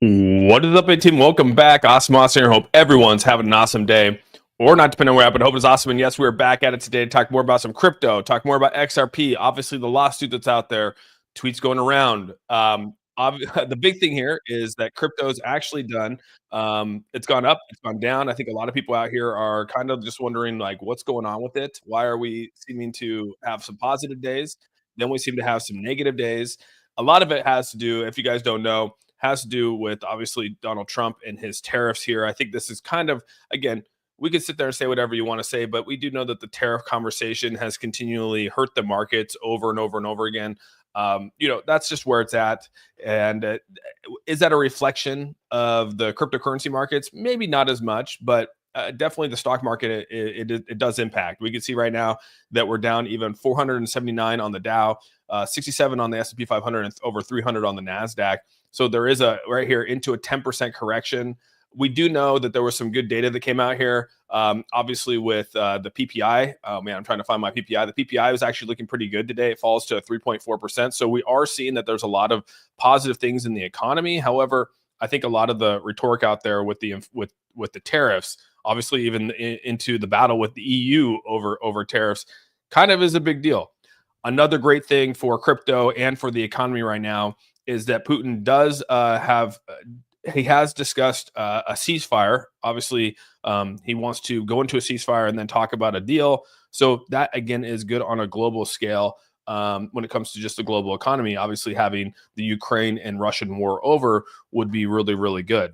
What is up, team? Welcome back. AuzSOME here. Hope everyone's having an awesome day, or not, depending on where you're at, but hope it's awesome. And yes, we're back at it today to talk more about some crypto, talk more about XRP. Obviously, the lawsuit that's out there, tweets going around. The big thing here is that crypto's actually done. It's gone up, it's gone down. I think a lot of people out here are kind of just wondering, like, what's going on with it? Why are we seeming to have some positive days? Then we seem to have some negative days. A lot of it has to do, if you guys don't know, has to do with obviously Donald Trump and his tariffs here. I think this is kind of, again, we could sit there and say whatever you want to say, but we do know that the tariff conversation has continually hurt the markets over and over and over again. That's just where it's at. And is that a reflection of the cryptocurrency markets? Maybe not as much, but definitely the stock market, it does impact. We can see right now that we're down even 479 on the Dow, 67 on the S&P 500, and over 300 on the NASDAQ. So there is a right here into a 10% correction. We do know that there was some good data that came out here. Obviously, with the PPI. Oh man, I'm trying to find my PPI. The PPI was actually looking pretty good today. It falls to 3.4%. So we are seeing that there's a lot of positive things in the economy. However, I think a lot of the rhetoric out there with the tariffs, obviously even into the battle with the EU over tariffs, kind of is a big deal. Another great thing for crypto and for the economy right now is that Putin does he has discussed a ceasefire. Obviously, he wants to go into a ceasefire and then talk about a deal. So that, again, is good on a global scale when it comes to just the global economy. Obviously, having the Ukraine and Russian war over would be really, really good.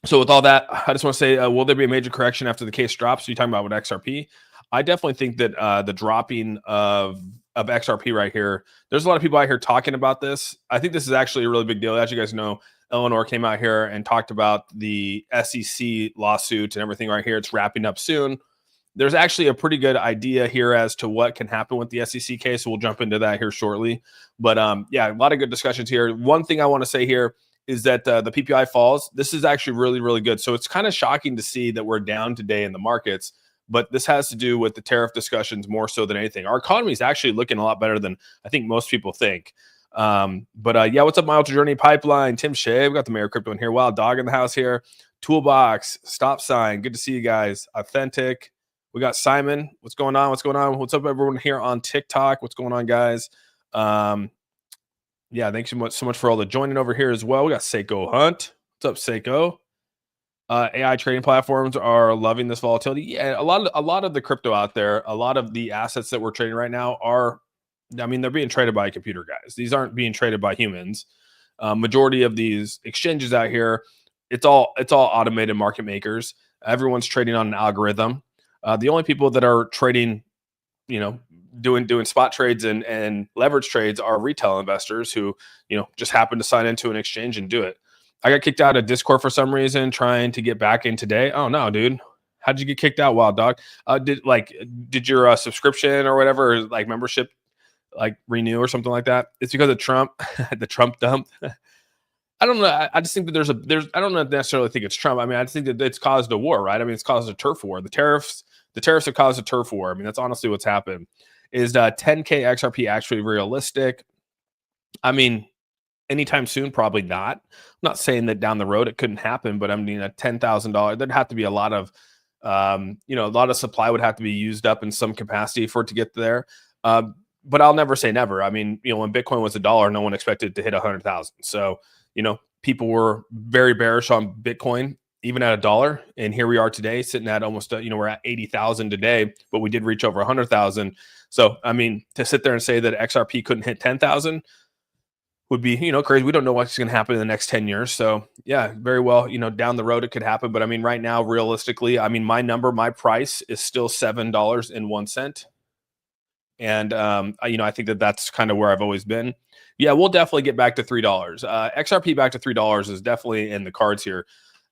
So with all that, I just want to say, will there be a major correction after the case drops? So you're talking about with XRP? I definitely think that the dropping of XRP right here, there's a lot of people out here talking about this. I think this is actually a really big deal. As you guys know, Eleanor came out here and talked about the SEC lawsuit and everything right here. It's wrapping up soon. There's actually a pretty good idea here as to what can happen with the SEC case. So we'll jump into that here shortly. But yeah, a lot of good discussions here. One thing I want to say here is that the PPI falls. This is actually really, really good. So it's kind of shocking to see that we're down today in the markets, but this has to do with the tariff discussions more so than anything. Our economy is actually looking a lot better than I think most people think. Yeah, what's up, Mile to Journey Pipeline? Tim Shea, we got the Mayor of Crypto in here. Wild Dog in the house here. Toolbox, Stop Sign. Good to see you guys. Authentic. We got Simon. What's going on? What's going on? What's up, everyone here on TikTok? What's going on, guys? Yeah, thanks so much for all the joining over here as well. We got Seiko Hunt. What's up, Seiko? AI trading platforms are loving this volatility. Yeah, a lot of the crypto out there, a lot of the assets that we're trading right now are, I mean, they're being traded by computer guys. These aren't being traded by humans. Majority of these exchanges out here, it's all automated market makers. Everyone's trading on an algorithm. The only people that are trading, doing spot trades and leverage trades are retail investors who, just happen to sign into an exchange and do it. I got kicked out of Discord for some reason, trying to get back in today. Oh no, dude. How'd you get kicked out, Wild Dog? Did your subscription or whatever, like membership, like renew or something like that? It's because of Trump, the Trump dump. I don't know. I just think that I don't necessarily think it's Trump. I mean, I just think that it's caused a war, right? I mean, it's caused a turf war. The tariffs have caused a turf war. I mean, that's honestly what's happened. Is 10K XRP actually realistic? I mean, anytime soon, probably not. I'm not saying that down the road it couldn't happen, but I mean, a $10,000, there'd have to be a lot of, a lot of supply would have to be used up in some capacity for it to get there. But I'll never say never. I mean, when Bitcoin was $1, no one expected it to hit 100,000. So, people were very bearish on Bitcoin, even at $1. And here we are today, sitting at almost, we're at 80,000 today, but we did reach over 100,000. So, I mean, to sit there and say that XRP couldn't hit 10,000 would be, crazy. We don't know what's going to happen in the next 10 years. So yeah, very well, down the road, it could happen. But I mean, right now, realistically, I mean, my price is still $7.01. And, I think that that's kind of where I've always been. Yeah, we'll definitely get back to $3. XRP back to $3 is definitely in the cards here.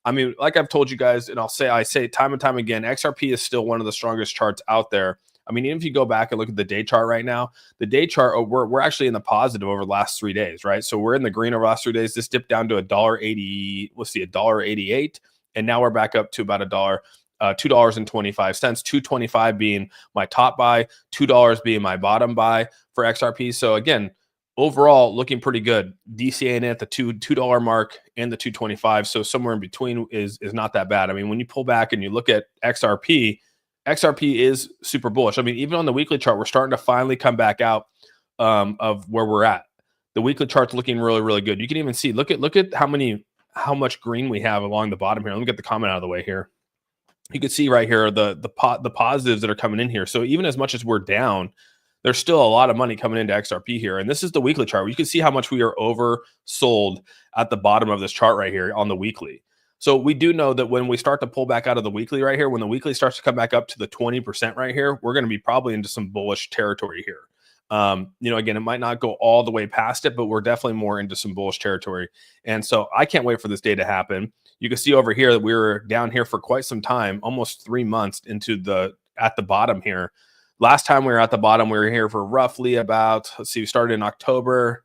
I mean, like I've told you guys, and I say time and time again, XRP is still one of the strongest charts out there. I mean, even if you go back and look at the day chart right now, the day chart, we're actually in the positive over the last 3 days, right? So we're in the green over the last 3 days. This dipped down to $1.80. Let's see, $1.88, and now we're back up to about $2.25. $2.25 being my top buy, $2 being my bottom buy for XRP. So again, overall looking pretty good. DCA in at the $2 mark and the 225. So somewhere in between is not that bad. I mean, when you pull back and you look at XRP, XRP is super bullish. I mean, even on the weekly chart, we're starting to finally come back out of where we're at. The weekly chart's looking really, really good. You can even see, look at how much green we have along the bottom here. Let me get the comment out of the way here. You can see right here the positives that are coming in here. So even as much as we're down, there's still a lot of money coming into XRP here. And this is the weekly chart. You can see how much we are oversold at the bottom of this chart right here on the weekly. So we do know that when we start to pull back out of the weekly right here, when the weekly starts to come back up to the 20% right here, we're going to be probably into some bullish territory here. Again, it might not go all the way past it, but we're definitely more into some bullish territory. And so I can't wait for this day to happen. You can see over here that we were down here for quite some time, almost 3 months at the bottom here. Last time we were at the bottom, we were here for roughly about, we started in October,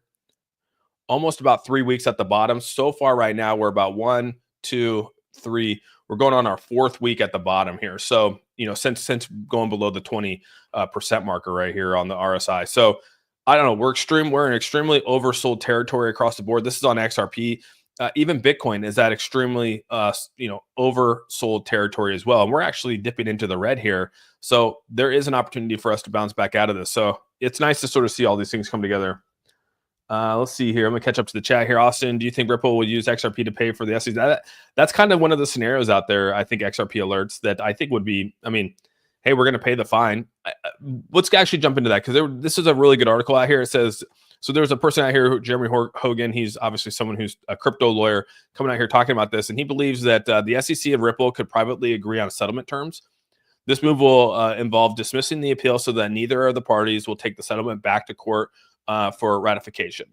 almost about 3 weeks at the bottom. So far right now, we're about 1, 2, 3. We're going on our 4th week at the bottom here. So, since going below the 20% marker right here on the RSI. So I don't know, we're in extremely oversold territory across the board. This is on XRP. Even Bitcoin is at extremely, oversold territory as well. And we're actually dipping into the red here. So there is an opportunity for us to bounce back out of this. So it's nice to sort of see all these things come together. Let's see here. I'm going to catch up to the chat here. Austin, do you think Ripple will use XRP to pay for the SEC? That's kind of one of the scenarios out there, I think, XRP alerts that I think would be, hey, we're going to pay the fine. Let's actually jump into that because this is a really good article out here. It says, so there's a person out here, Jeremy Hogan. He's obviously someone who's a crypto lawyer coming out here talking about this. And he believes that the SEC and Ripple could privately agree on settlement terms. This move will involve dismissing the appeal so that neither of the parties will take the settlement back to court for ratification.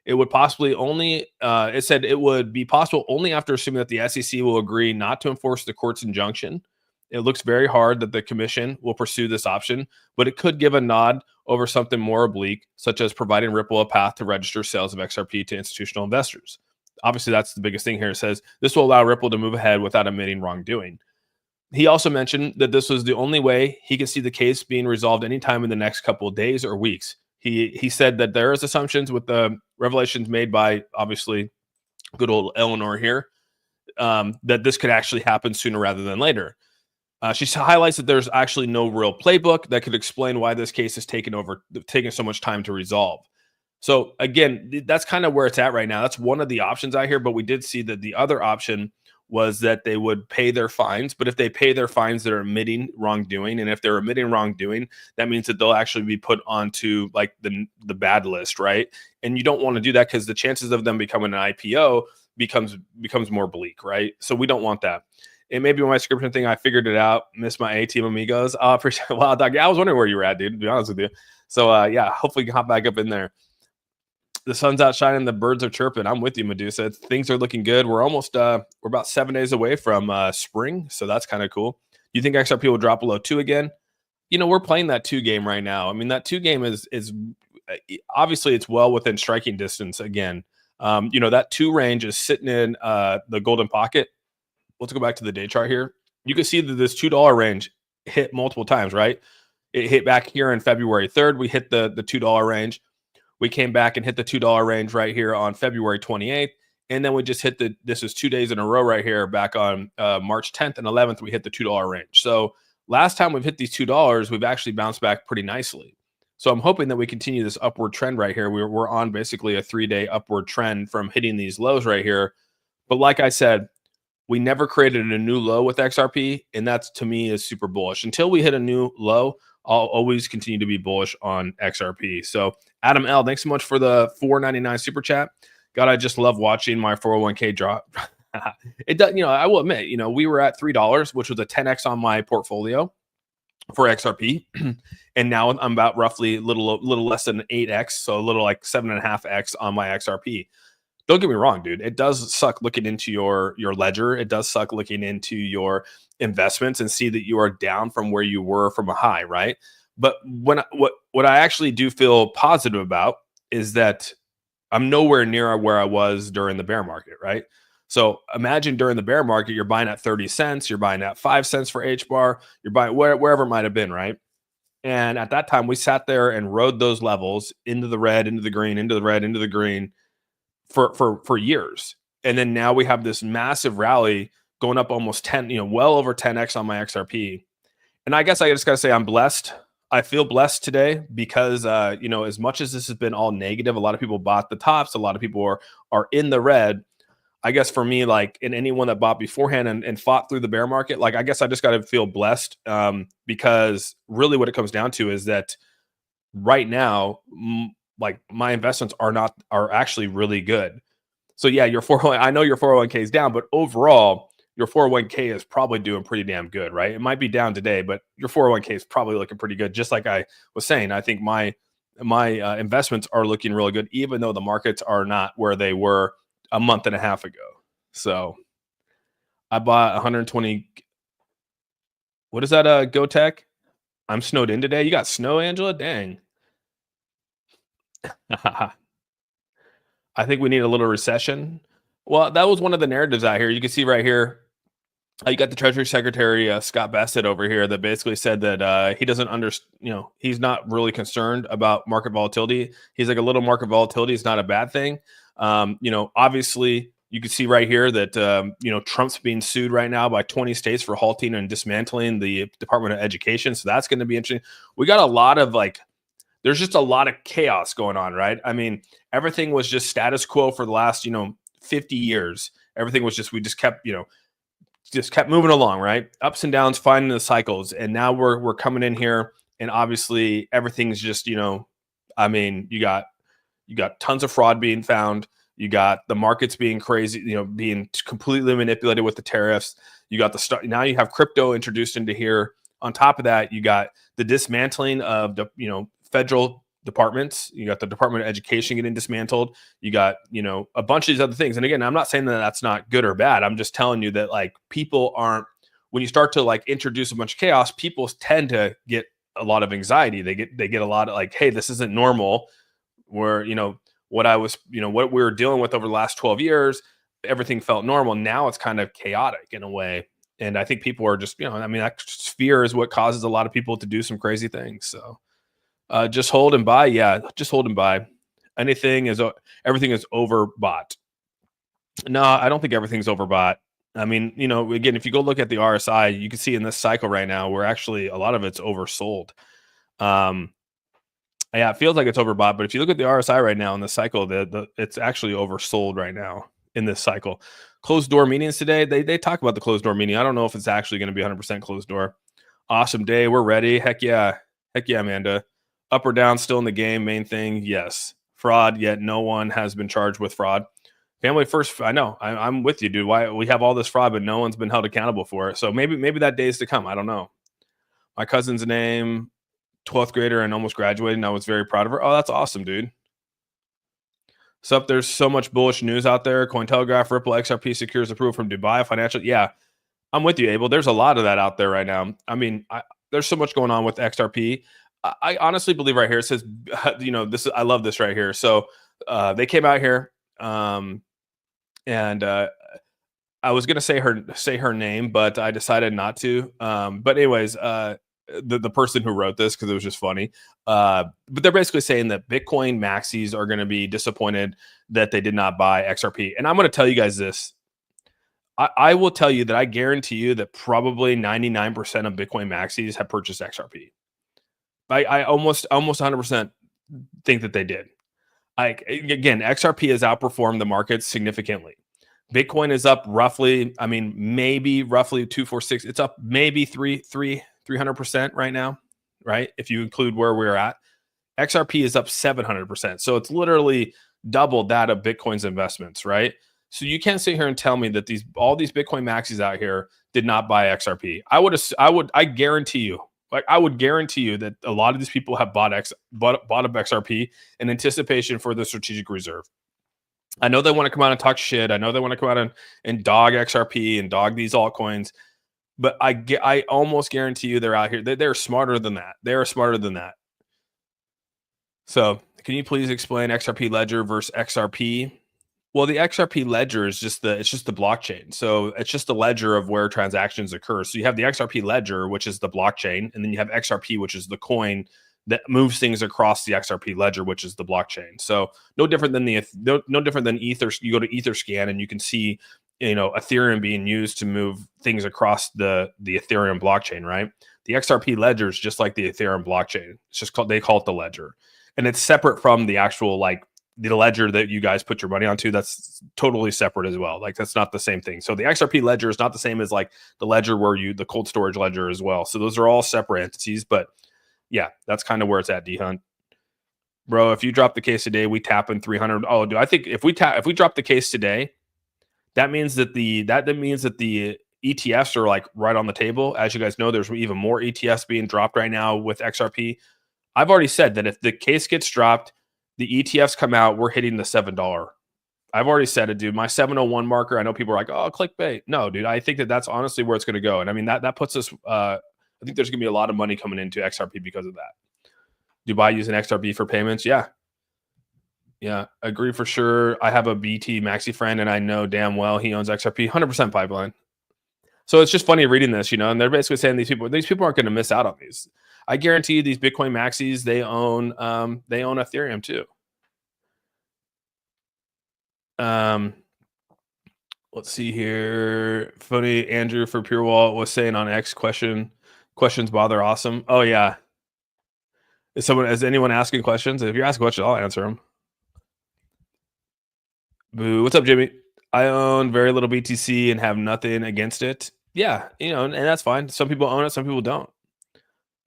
It would possibly only, it said it would be possible only after assuming that the SEC will agree not to enforce the court's injunction. It looks very hard that the commission will pursue this option, but it could give a nod over something more oblique, such as providing Ripple a path to register sales of XRP to institutional investors. Obviously, that's the biggest thing here. It says this will allow Ripple to move ahead without admitting wrongdoing. He also mentioned that this was the only way he could see the case being resolved anytime in the next couple of days or weeks. He said that there is assumptions with the revelations made by, obviously, good old Eleanor here, that this could actually happen sooner rather than later. She highlights that there's actually no real playbook that could explain why this case is taking so much time to resolve. So again, that's kind of where it's at right now. That's one of the options out here, but we did see that the other option was that they would pay their fines. But if they pay their fines, they're admitting wrongdoing. And if they're admitting wrongdoing, that means that they'll actually be put onto like the bad list, right? And you don't want to do that because the chances of them becoming an IPO becomes more bleak, right? So we don't want that. It may be my description thing. I figured it out. Miss my A-team amigos. I appreciate it. Wow, Doc. Yeah, I was wondering where you were at, dude, to be honest with you. So, yeah, hopefully you can hop back up in there. The sun's out shining. The birds are chirping. I'm with you, Medusa. Things are looking good. We're almost, we're about 7 days away from spring. So that's kind of cool. You think XRP will drop below 2 again? We're playing that 2 game right now. I mean, that 2 game is obviously it's well within striking distance again. That 2 range is sitting in the golden pocket. Let's go back to the day chart here. You can see that this $2 range hit multiple times, right? It hit back here on February 3rd. We hit the $2 range. We came back and hit the $2 range right here on February 28th. And then we just hit this is 2 days in a row right here back on March 10th and 11th, we hit the $2 range. So last time we've hit these $2, we've actually bounced back pretty nicely. So I'm hoping that we continue this upward trend right here. We're on basically a 3-day upward trend from hitting these lows right here. But like I said, we never created a new low with XRP, and that's, to me, is super bullish. Until we hit a new low, I'll always continue to be bullish on XRP. So Adam L, thanks so much for the $4.99 super chat. God, I just love watching my 401k drop. It does, I will admit, we were at $3, which was a 10x on my portfolio for XRP, and now I'm about roughly a little less than 8x, so a little like 7.5x on my XRP. Don't get me wrong, dude. It does suck looking into your ledger. It does suck looking into your investments and see that you are down from where you were from a high, right? But what I actually do feel positive about is that I'm nowhere near where I was during the bear market, right? So imagine during the bear market, you're buying at 30 cents, you're buying at 5 cents for HBAR, you're buying wherever it might have been, right? And at that time, we sat there and rode those levels into the red, into the green, into the red, into the green for years. And then now we have this massive rally going up almost 10, well over 10x on my XRP. And I guess I just got to say I'm blessed. I feel blessed today because, as much as this has been all negative, a lot of people bought the tops. A lot of people are in the red. I guess for me, like, and anyone that bought beforehand and fought through the bear market, like, I guess I just got to feel blessed, because really what it comes down to is that right now, like, my investments are actually really good. So yeah, your 401, I know your 401k is down, but overall, your 401k is probably doing pretty damn good, right? It might be down today, but your 401k is probably looking pretty good. Just like I was saying, I think my investments are looking really good, even though the markets are not where they were a month and a half ago. So I bought 120. What is that? GoTech. I'm snowed in today. You got snow, Angela? Dang. I think we need a little recession. Well, that was one of the narratives out here. You can see right here. You got the Treasury Secretary Scott Bassett over here that basically said that he doesn't he's not really concerned about market volatility. He's like, a little market volatility is not a bad thing. Obviously, you can see right here that Trump's being sued right now by 20 states for halting and dismantling the Department of Education. So that's going to be interesting. We got a lot of there's just a lot of chaos going on, right? I mean, everything was just status quo for the last 50 years. Everything was we just kept moving along, right? Ups and downs, finding the cycles. And now we're coming in here, and obviously everything's just, I mean, you got tons of fraud being found. You got the markets being crazy, being completely manipulated with the tariffs. You got now you have crypto introduced into here. On top of that, you got the dismantling of the, federal departments. You got the Department of Education getting dismantled. You got, a bunch of these other things. And again, I'm not saying that that's not good or bad. I'm just telling you that people aren't, when you start to introduce a bunch of chaos, people tend to get a lot of anxiety. They get a lot of hey, this isn't normal. Where, what we were dealing with over the last 12 years, everything felt normal. Now it's kind of chaotic in a way. And I think people are just, that fear is what causes a lot of people to do some crazy things. So just hold and buy. Yeah, just hold and buy. Everything is overbought. No, I don't think everything's overbought. I mean, again, if you go look at the RSI, you can see in this cycle right now, where actually a lot of it's oversold. Yeah, it feels like it's overbought, but if you look at the RSI right now in the cycle, it's actually oversold right now in this cycle. Closed door meetings today, they talk about the closed door meeting. I don't know if it's actually going to be 100% closed door. Awesome day. We're ready. Heck yeah. Heck yeah, Amanda. Up or down, still in the game. Main thing, yes. Fraud, yet no one has been charged with fraud. Family first. I know. I'm with you, dude. Why we have all this fraud, but no one's been held accountable for it. So maybe that day is to come. I don't know. My cousin's name, 12th grader, and almost graduated, and I was very proud of her. Oh, that's awesome, dude. So there's so much bullish news out there. Cointelegraph, Ripple, XRP secures approval from Dubai Financial. Yeah, I'm with you, Abel. There's a lot of that out there right now. I mean, there's so much going on with XRP. I honestly believe right here it says, this is, I love this right here. So they came out here, and I was gonna say her name, but I decided not to. But anyways, the person who wrote this, because it was just funny. But they're basically saying that Bitcoin maxis are going to be disappointed that they did not buy XRP. And I'm going to tell you guys this. I will tell you that I guarantee you that probably 99% of Bitcoin maxis have purchased XRP. I almost 100% think that they did. Again, XRP has outperformed the market significantly. Bitcoin is up roughly, maybe roughly 246. It's up maybe 300% right now, right? If you include where we're at. XRP is up 700%. So it's literally double that of Bitcoin's investments, right? So you can't sit here and tell me that all these Bitcoin maxis out here did not buy XRP. I guarantee you, I would guarantee you that a lot of these people have bought up XRP in anticipation for the strategic reserve. I know they want to come out and talk shit. I know they want to come out and dog XRP and dog these altcoins. But I almost guarantee you they're out here. They're smarter than that. They're smarter than that. So can you please explain XRP Ledger versus XRP? Well, the XRP ledger is just the blockchain. So it's just the ledger of where transactions occur. So you have the XRP ledger, which is the blockchain, and then you have XRP, which is the coin that moves things across the XRP ledger, which is the blockchain. So no different than no different than Ether. You go to Etherscan and you can see, Ethereum being used to move things across the Ethereum blockchain, right? The XRP ledger is just like the Ethereum blockchain. It's just called, they call it the ledger, and it's separate from the actual, like, the ledger that you guys put your money onto. That's totally separate as well. Like, that's not the same thing. So the XRP ledger is not the same as like the ledger the cold storage ledger as well. So those are all separate entities, but yeah, that's kind of where it's at, D Hunt. Bro, if you drop the case today, we tap in 300. Oh, dude, I think if we drop the case today, that means that the ETFs are like right on the table. As you guys know, there's even more ETFs being dropped right now with XRP. I've already said that if the case gets dropped, the ETFs come out, we're hitting the $7. I've already said it, dude. My 701 marker, I know people are like, oh, clickbait. No, dude, I think that that's honestly where it's going to go. And I mean, that puts us, I think there's going to be a lot of money coming into XRP because of that. Dubai using XRP for payments? Yeah. Yeah, agree for sure. I have a BT Maxi friend, and I know damn well he owns XRP, 100% pipeline. So it's just funny reading this, and they're basically saying these people aren't going to miss out on these. I guarantee you, these Bitcoin maxis, they own Ethereum too. Let's see here. Funny, Andrew for Pure Wallet was saying on X, questions bother awesome. Oh yeah. Is anyone asking questions? If you're asking questions, I'll answer them. Boo. What's up, Jimmy? I own very little BTC and have nothing against it. Yeah, and that's fine. Some people own it, some people don't.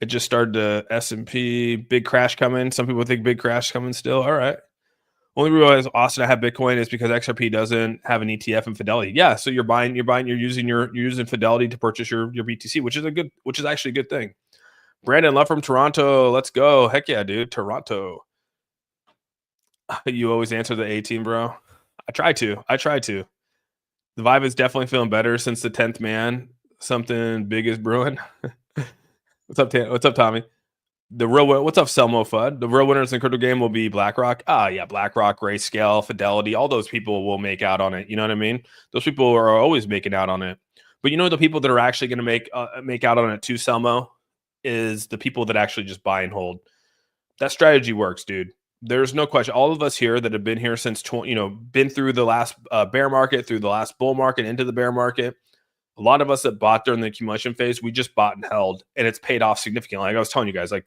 It just started to S&P, big crash coming. Some people think big crash coming still. All right. Only reason Austin I have Bitcoin is because XRP doesn't have an ETF in Fidelity. Yeah, so you're using Fidelity to purchase your BTC, which is actually a good thing. Brandon, love from Toronto. Let's go. Heck yeah, dude. Toronto. You always answer the A team, bro. I try to. The vibe is definitely feeling better since the 10th man. Something big is brewing. What's up, Tommy? What's up, Selmo Fudd? The real winners in crypto game will be BlackRock. Yeah, BlackRock, Grayscale, Fidelity. All those people will make out on it. You know what I mean? Those people are always making out on it. But the people that are actually going to make out on it too, Selmo, is the people that actually just buy and hold. That strategy works, dude. There's no question. All of us here that have been here since, been through the last bear market, through the last bull market, into the bear market. A lot of us that bought during the accumulation phase, we just bought and held, and it's paid off significantly. Like I was telling you guys, it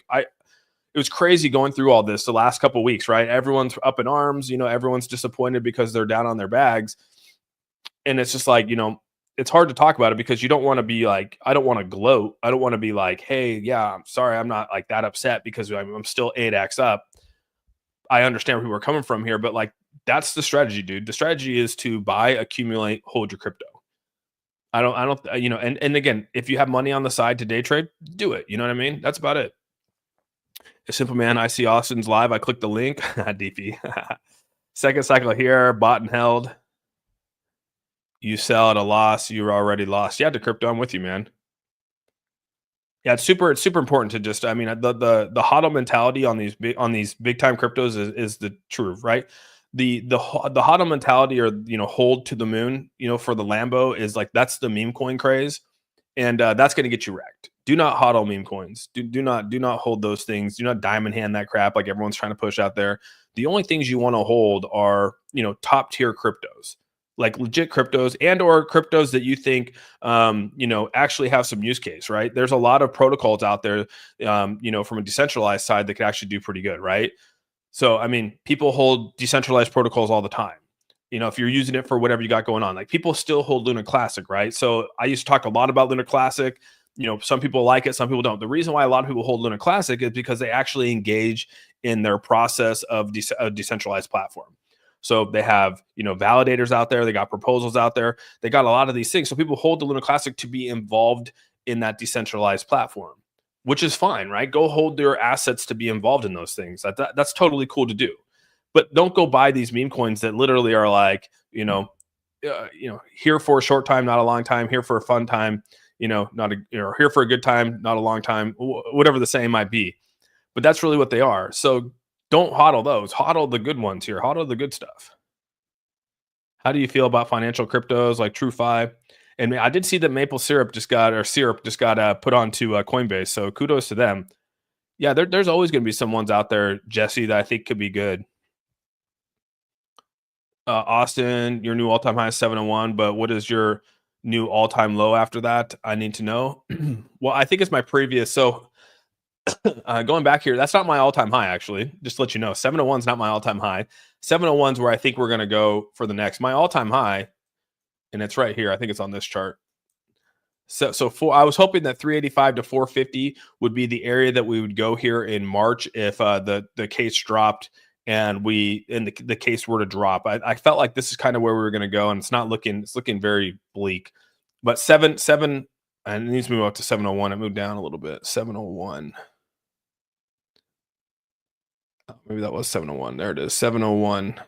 was crazy going through all this the last couple of weeks, right? Everyone's up in arms. Everyone's disappointed because they're down on their bags, and it's just like, it's hard to talk about it because you don't want to be like, I don't want to gloat. I don't want to be like, hey, yeah, I'm sorry, I'm not like that upset because I'm still 8x up. I understand where people are coming from here, but like, that's the strategy, dude. The strategy is to buy, accumulate, hold your crypto. I don't, and again, if you have money on the side to day trade, do it. You know what I mean? That's about it. A simple man, I see Austin's live. I click the link. DP. Second cycle here, bought and held. You sell at a loss, you're already lost. Yeah, to crypto, I'm with you, man. Yeah, it's super important to just, the hodl mentality on these big time cryptos is the truth, right? The hodl mentality, or hold to the moon, for the Lambo, is like, that's the meme coin craze, and that's going to get you wrecked. Do not hodl meme coins. Do not hold those things. Do not diamond hand that crap like everyone's trying to push out there. The only things you want to hold are top tier cryptos, like legit cryptos, and or cryptos that you think actually have some use case, right? There's a lot of protocols out there from a decentralized side that could actually do pretty good, right? So people hold decentralized protocols all the time. If you're using it for whatever you got going on, like people still hold Luna Classic, right? So I used to talk a lot about Luna Classic. Some people like it, some people don't. The reason why a lot of people hold Luna Classic is because they actually engage in their process of a decentralized platform. So they have, validators out there. They got proposals out there. They got a lot of these things. So people hold the Luna Classic to be involved in that decentralized platform, which is fine, right? Go hold their assets to be involved in those things. That's totally cool to do. But don't go buy these meme coins that literally are like, here for a short time, not a long time. Here for a fun time, not here for a good time, not a long time. Whatever the saying might be. But that's really what they are. So don't hodl those. Hodl the good ones here. Hodl the good stuff. How do you feel about financial cryptos like TrueFi? And I did see that maple syrup just got put onto Coinbase. So kudos to them. Yeah, there's always going to be some ones out there, Jesse, that I think could be good. Austin, your new all-time high is 701, but what is your new all-time low after that? I need to know. Well, I think it's my previous. So going back here, that's not my all-time high, actually. Just to let you know, 701 is not my all-time high. 701 is where I think we're going to go for the next. My all-time high, and it's right here. I think it's on this chart. So I was hoping that 385 to 450 would be the area that we would go here in March if the case dropped and the case were to drop. I felt like this is kind of where we were going to go, and it's looking very bleak. But seven, and it needs to move up to 701. It moved down a little bit. 701. Maybe that was 701. There it is. 701.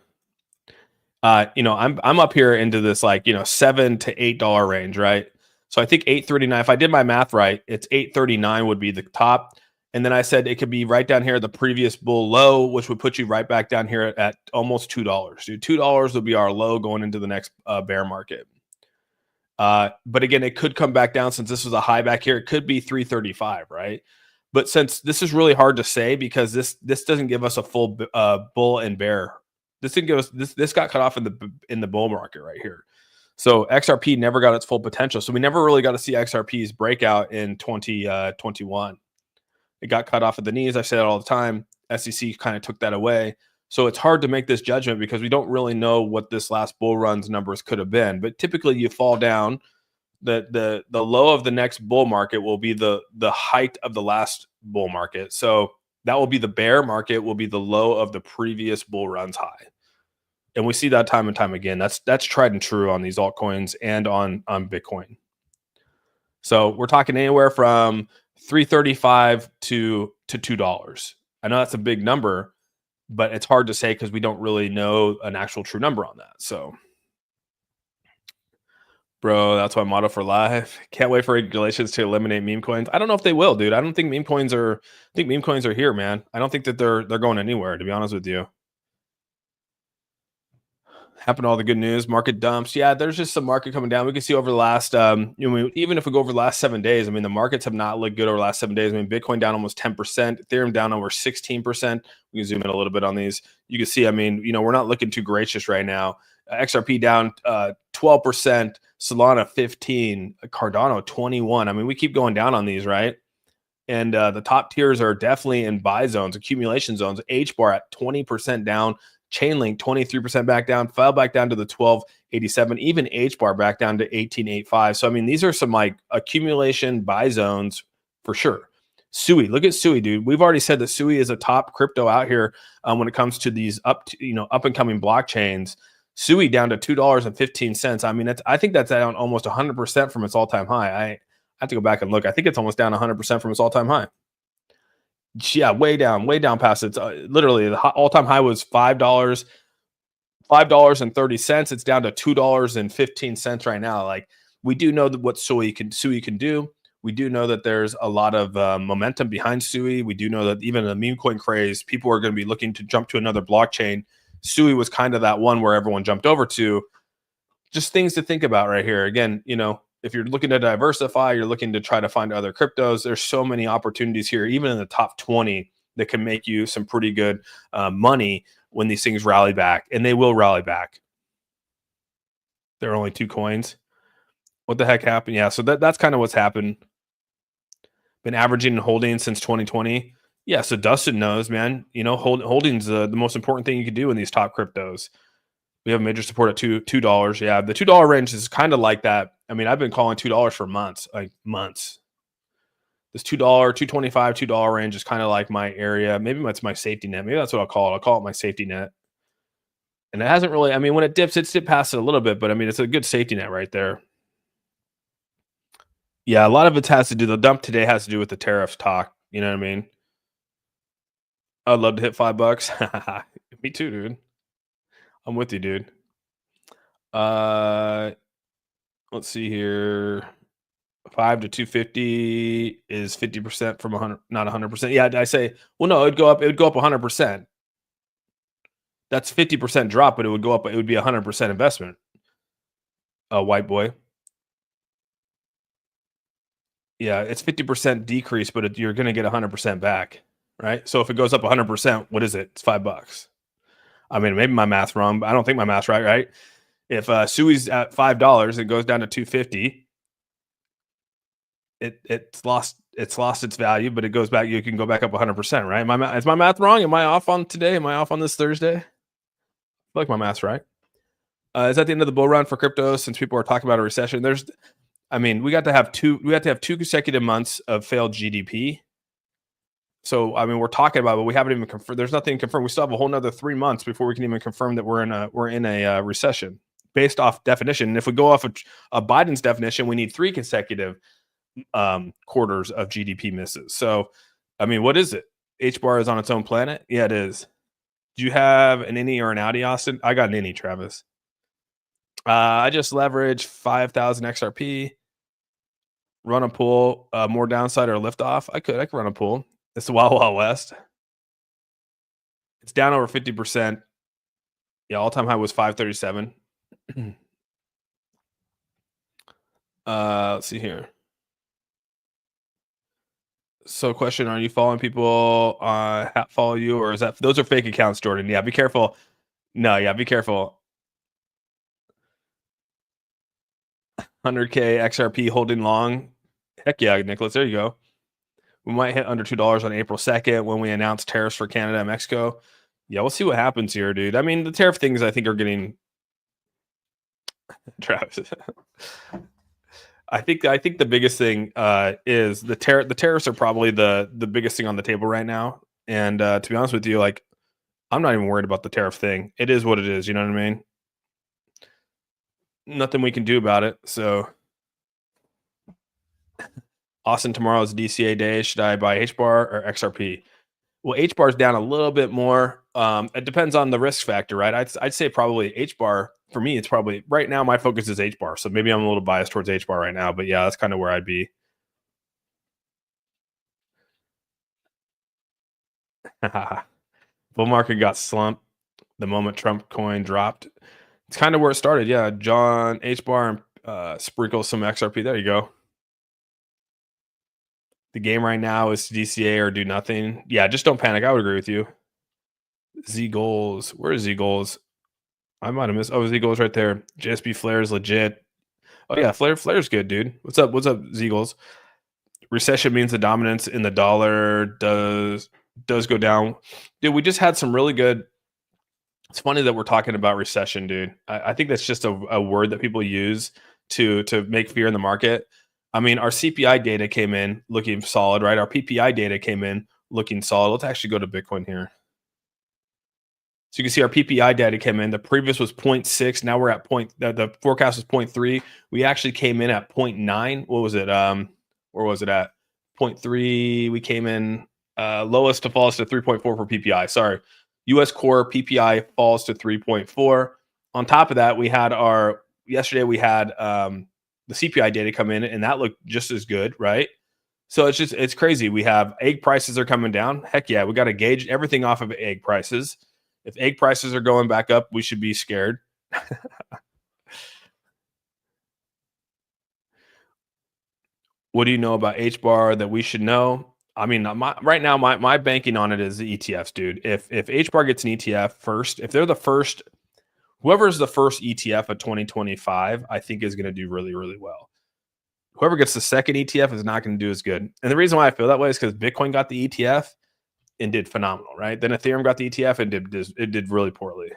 I'm up here into this $7 to $8 range, right? So I think 839. If I did my math right, it's 839 would be the top. And then I said it could be right down here at the previous bull low, which would put you right back down here at almost $2. Dude, $2 would be our low going into the next bear market. But again, it could come back down since this was a high back here. It could be 335, right? But since this is really hard to say because this doesn't give us a full bull and bear. This didn't give us this got cut off in the bull market right here. So XRP never got its full potential. So we never really got to see XRP's breakout in 2021. It got cut off at the knees. I say that all the time. SEC kind of took that away. So it's hard to make this judgment because we don't really know what this last bull run's numbers could have been. But typically you fall down. The low of the next bull market will be the height of the last bull market. So that will be the bear market will be the low of the previous bull run's high. And we see that time and time again. That's tried and true on these altcoins and on Bitcoin. So we're talking anywhere from 335 to $2. I know that's a big number, but it's hard to say because we don't really know an actual true number on that. So, bro, that's my motto for life. Can't wait for regulations to eliminate meme coins. I don't know if they will, dude. I don't think meme coins are. I think meme coins are here, man. I don't think that they're going anywhere. To be honest with you. Happened to all the good news, market dumps. Yeah, there's just some market coming down. We can see over the last, even if we go over the last 7 days, I mean, the markets have not looked good over the last 7 days. I mean, Bitcoin down almost 10%, Ethereum down over 16%. We can zoom in a little bit on these. You can see, I mean, we're not looking too gracious right now. XRP down 12%, Solana 15, Cardano 21. I mean, we keep going down on these, right? And the top tiers are definitely in buy zones, accumulation zones. HBAR at 20% down. Chainlink 23% back down, fell back down to the 1287, even HBAR back down to 1885. So I mean, these are some accumulation buy zones for sure. Sui, look at Sui, dude. We've already said that Sui is a top crypto out here when it comes to these up and coming blockchains. Sui down to $2.15. I mean, I think that's down almost 100% from its all-time high. I have to go back and look. I think it's almost down 100% from its all-time high. Yeah, way down past it. Literally, the all-time high was $5.30. It's down to $2.15 right now. Like, we do know that what Sui can do. We do know that there's a lot of momentum behind Sui. We do know that even in the meme coin craze, people are going to be looking to jump to another blockchain. Sui was kind of that one where everyone jumped over to. Just things to think about right here. Again, if you're looking to diversify, you're looking to try to find other cryptos, there's so many opportunities here, even in the top 20, that can make you some pretty good money when these things rally back, and they will rally back. There are only 2 coins. What the heck happened? Yeah, so that's kind of what's happened. Been averaging and holding since 2020. Yeah, so Dustin knows, man. Holding's the most important thing you can do in these top cryptos. We have major support at $2. Yeah, the $2 range is kind of like that. I mean, I've been calling $2 for months, This $2, $2.25, $2 range is kind of like my area. Maybe that's my safety net. Maybe that's what I'll call it. I'll call it my safety net. And it hasn't really, I mean, when it dips, it's dipped past it a little bit, but I mean, it's a good safety net right there. Yeah, a lot of it has to do, the dump today has to do with the tariffs talk. You know what I mean? I'd love to hit $5. Me too, dude. I'm with you, dude. Let's see here. 5 to 250 is 50% from 100, not 100%. Yeah, I say, well, no, it would go up 100%. That's 50% drop, but it would go up. It would be 100% investment. A white boy. Yeah, it's 50% decrease, but you're going to get 100% back, right? So if it goes up 100%, what is it? It's $5. I mean, maybe my math's wrong, but I don't think my math's right, right? If Sui's at $5 and goes down to 250, it's lost its value, but it goes back. You can go back up 100%, right? Is my math wrong? Am I off on today? Am I off on this Thursday? I feel like my math's right. Is that the end of the bull run for crypto? Since people are talking about a recession, we got to have two consecutive months of failed GDP. So I mean, we're talking about, but we haven't even confirmed. There's nothing confirmed. We still have a whole nother 3 months before we can even confirm that we're in a recession based off definition. And if we go off a Biden's definition, we need 3 consecutive quarters of GDP misses. So, I mean, what is it? HBAR is on its own planet. Yeah, it is. Do you have an innie or an outie, Austin? I got an innie, Travis. I just leverage 5,000 XRP. Run a pool, more downside or lift off. I could run a pool. It's the Wild Wild West. It's down over 50%. Yeah, all time high was 537. Let's see here. So, question: are you following people follow you, or is that those are fake accounts, Jordan? Yeah, be careful. No, yeah, be careful. 100K XRP holding long. Heck yeah, Nicholas. There you go. We might hit under $2 on April 2nd when we announce tariffs for Canada and Mexico. Yeah, we'll see what happens here, dude. I mean, the tariff things I think are getting Travis. I think the biggest thing is the tariffs are probably the biggest thing on the table right now. And to be honest with you, like, I'm not even worried about the tariff thing. It is what it is. You know what I mean? Nothing we can do about it. So, Austin, tomorrow is DCA day. Should I buy HBAR or XRP? Well, HBAR is down a little bit more. It depends on the risk factor, right? I'd say probably HBAR. For me, it's probably right now my focus is HBAR. So maybe I'm a little biased towards HBAR right now. But yeah, that's kind of where I'd be. Bull market got slumped the moment Trump coin dropped. It's kind of where it started. Yeah, John HBAR and sprinkle some XRP. There you go. The game right now is DCA or do nothing. Yeah, just don't panic. I would agree with you. Z goals. Where is Z goals? I might have missed. Oh, Z goals right there. JSB Flare is legit. Oh yeah, Flare's good, dude. What's up, Z goals? Recession means the dominance in the dollar does go down. Dude, we just had some really good. It's funny that we're talking about recession, dude. I think that's just a word that people use to make fear in the market. I mean, our CPI data came in looking solid, right? Our PPI data came in looking solid. Let's actually go to Bitcoin here. So you can see our PPI data came in. The previous was 0.6. Now we're at the forecast was 0.3. We actually came in at 0.9. What was it? Where was it at? 0.3. We came in lowest to falls to 3.4 for PPI. Sorry. US core PPI falls to 3.4. On top of that, yesterday we had the CPI data come in, and that looked just as good, right? So it's crazy. We have egg prices are coming down. Heck yeah, we got to gauge everything off of egg prices. If egg prices are going back up, we should be scared. What do you know about HBAR that we should know? I mean, right now, my banking on it is the ETFs, dude. If HBAR gets an ETF first, if they're the first, whoever's the first ETF of 2025, I think is going to do really, really well. Whoever gets the second ETF is not going to do as good. And the reason why I feel that way is because Bitcoin got the ETF and did phenomenal, right? Then Ethereum got the ETF and it did really poorly.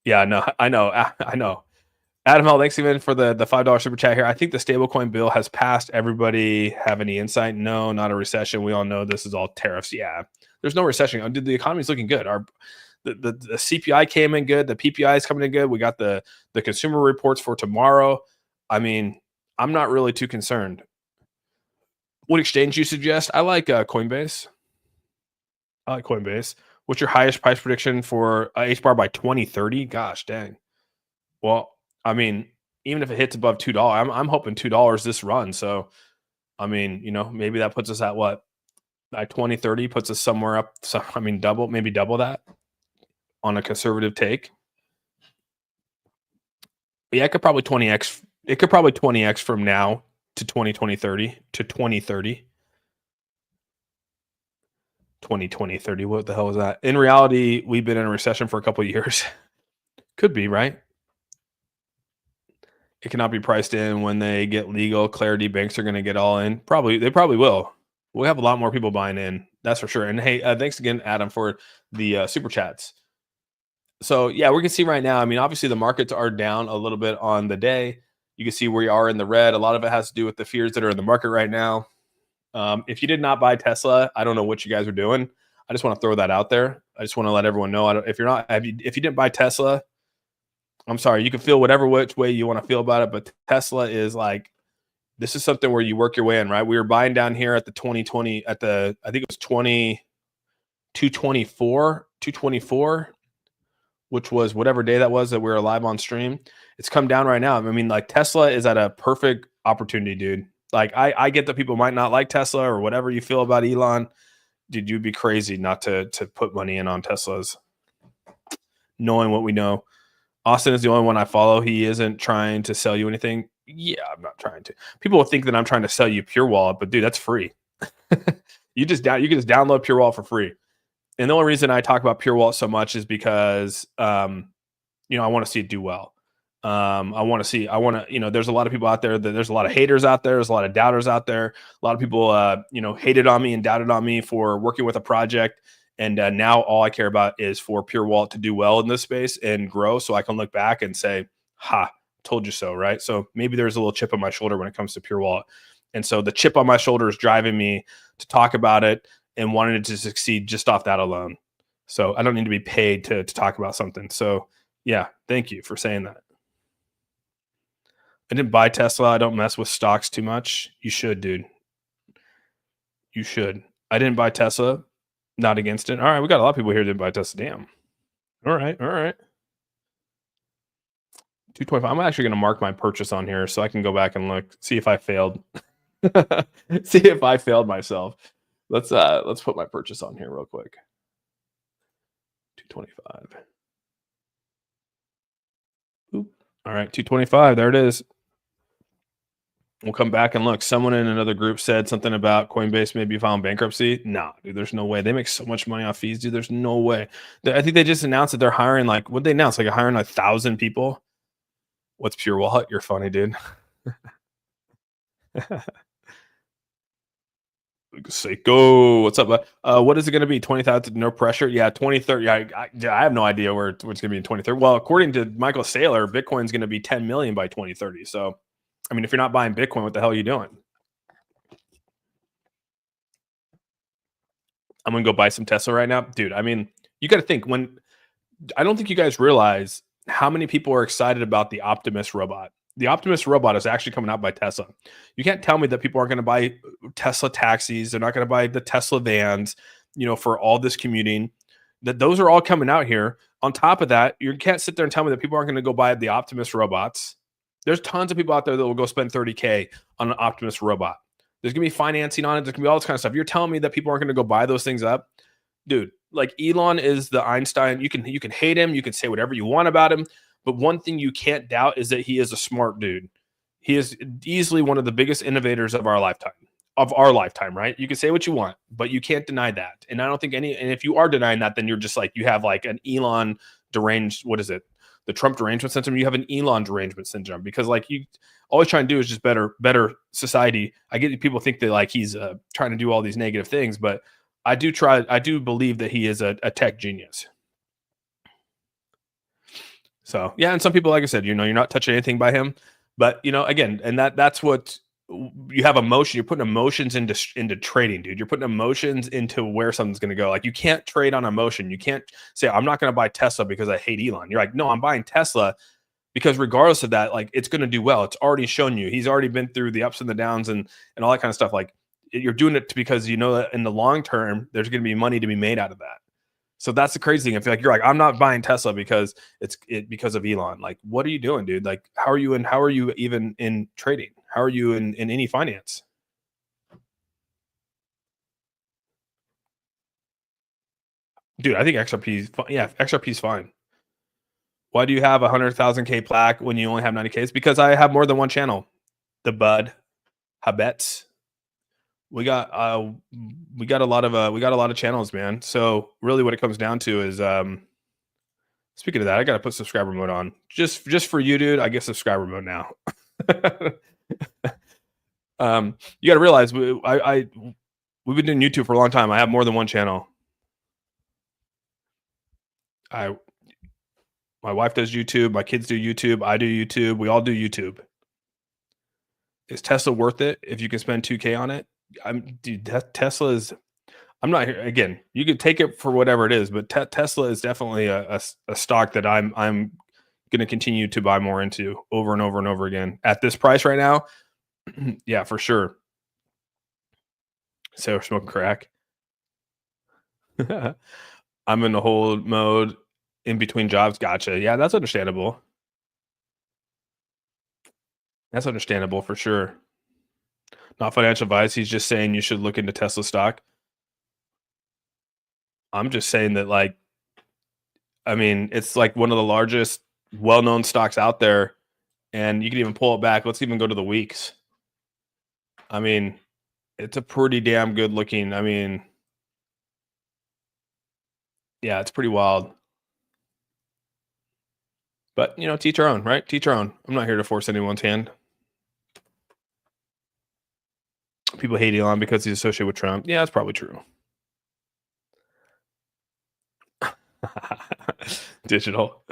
Yeah, no, I know. Adam Hall, thanks even for the $5 super chat here. I think the stablecoin bill has passed. Everybody have any insight? No, not a recession. We all know this is all tariffs. Yeah, there's no recession. The economy's looking good. The CPI came in good. The PPI is coming in good. We got the consumer reports for tomorrow. I mean, I'm not really too concerned. What exchange you suggest? I like Coinbase. What's your highest price prediction for HBAR by 2030? Gosh, dang. Well, I mean, even if it hits above $2, I'm hoping $2 this run. So, I mean, maybe that puts us at what? By 2030 puts us somewhere up. So, I mean, maybe double that on a conservative take. Yeah, it could probably 20x. It could probably 20x from now to 2030 to 2030. 2020, 30. What the hell is that? In reality, we've been in a recession for a couple of years. Could be, right? It cannot be priced in when they get legal clarity. Banks are going to get all in. Probably, they probably will. We'll have a lot more people buying in. That's for sure. And hey, thanks again, Adam, for the super chats. So yeah, we can see right now. I mean, obviously the markets are down a little bit on the day. You can see where you are in the red. A lot of it has to do with the fears that are in the market right now. If you did not buy Tesla, I don't know what you guys are doing. I just want to throw that out there. I just want to let everyone know. If you're not, if you didn't buy Tesla, I'm sorry. You can feel whatever which way you want to feel about it, but Tesla is like, this is something where you work your way in, right? We were buying down here at the 2020 at the, I think it was 224, which was whatever day that was that we were live on stream. It's come down right now. I mean, like Tesla is at a perfect opportunity, dude. Like I get that people might not like Tesla or whatever you feel about Elon. Dude, you'd be crazy not to put money in on Teslas, knowing what we know. Austin is the only one I follow. He isn't trying to sell you anything. Yeah, I'm not trying to. People will think that I'm trying to sell you Pure Wallet, but dude, that's free. You can just download Pure Wallet for free. And the only reason I talk about Pure Wallet so much is because I want to see it do well. I want to, there's a lot of people out there there's a lot of haters out there. There's a lot of doubters out there. A lot of people, hated on me and doubted on me for working with a project. And now all I care about is for Pure Wallet to do well in this space and grow so I can look back and say, ha, told you so, right? So maybe there's a little chip on my shoulder when it comes to Pure Wallet. And so the chip on my shoulder is driving me to talk about it and wanted it to succeed just off that alone. So I don't need to be paid to talk about something. So yeah, thank you for saying that. I didn't buy Tesla. I don't mess with stocks too much. You should, dude. You should. I didn't buy Tesla. Not against it. All right, we got a lot of people here that didn't buy Tesla. Damn. All right. 225. I'm actually going to mark my purchase on here so I can go back and look, see if I failed. See if I failed myself. Let's put my purchase on here real quick. 225. Oop. All right, 225. There it is. We'll come back and look. Someone in another group said something about Coinbase maybe filing bankruptcy. Nah, dude, there's no way. They make so much money off fees, dude. There's no way. I think they just announced that they're hiring what'd they announce? Hiring 1,000 people. What's Pure Wallet? You're funny, dude. Seiko, what's up? What is it going to be? 20,000, no pressure. Yeah, 2030. I have no idea where it's going to be in 2030. Well, according to Michael Saylor, Bitcoin's going to be 10 million by 2030. So, I mean, if you're not buying Bitcoin, what the hell are you doing? I'm going to go buy some Tesla right now. Dude, I mean, you got to think I don't think you guys realize how many people are excited about the Optimus robot. The Optimus robot is actually coming out by Tesla. You can't tell me that people aren't going to buy Tesla taxis. They're not going to buy the Tesla vans, for all this commuting. That those are all coming out here. On top of that, you can't sit there and tell me that people aren't going to go buy the Optimus robots. There's tons of people out there that will go spend $30K on an Optimus robot. There's going to be financing on it. There's going to be all this kind of stuff. You're telling me that people aren't going to go buy those things up? Dude, like Elon is the Einstein. You can hate him. You can say whatever you want about him. But one thing you can't doubt is that he is a smart dude. He is easily one of the biggest innovators of our lifetime, right? You can say what you want, but you can't deny that. And I don't think and if you are denying that, then you're just you have an Elon deranged, what is it? The Trump derangement syndrome. You have an Elon derangement syndrome because you always trying to do is just better society. I get people think that he's trying to do all these negative things, but I do believe that he is a tech genius. So yeah, and some people, like I said, you're not touching anything by him, but again, and that's what you have emotion. You're putting emotions into trading, dude. You're putting emotions into where something's going to go. You can't trade on emotion. You can't say I'm not going to buy Tesla because I hate Elon. You're no, I'm buying Tesla because regardless of that, it's going to do well. It's already shown you. He's already been through the ups and the downs and all that kind of stuff. You're doing it because that in the long term there's going to be money to be made out of that. So that's the crazy thing. If you're I'm not buying Tesla because because of Elon. What are you doing, dude? How are you even in trading? How are you in any finance? Dude, I think XRP is fine. Why do you have 100,000K plaque when you only have 90Ks? Because I have more than one channel. The Bud, Habets. We got a lot of channels, man. So really what it comes down to is speaking of that, I gotta put subscriber mode on. Just for you, dude, I get subscriber mode now. You gotta realize we've been doing YouTube for a long time. I have more than one channel. My wife does YouTube, my kids do YouTube, I do YouTube, we all do YouTube. Is Tesla worth it if you can spend 2K on it? Tesla is. I'm not here again. You can take it for whatever it is, but Tesla is definitely a stock that I'm going to continue to buy more into over and over and over again at this price right now. Yeah, for sure. So we're smoking crack. I'm in the hold mode in between jobs. Gotcha. Yeah, that's understandable. That's understandable for sure. Not financial advice. He's just saying you should look into Tesla stock. I'm just saying that, like, I mean, it's like one of the largest well-known stocks out there, and you can even pull it back. Let's even go to the weeks. I mean, it's a pretty damn good looking. I mean, yeah, it's pretty wild. But, you know, teach our own, right? Teach our own. I'm not here to force anyone's hand. People hate Elon because he's associated with Trump. Yeah, that's probably true. Digital.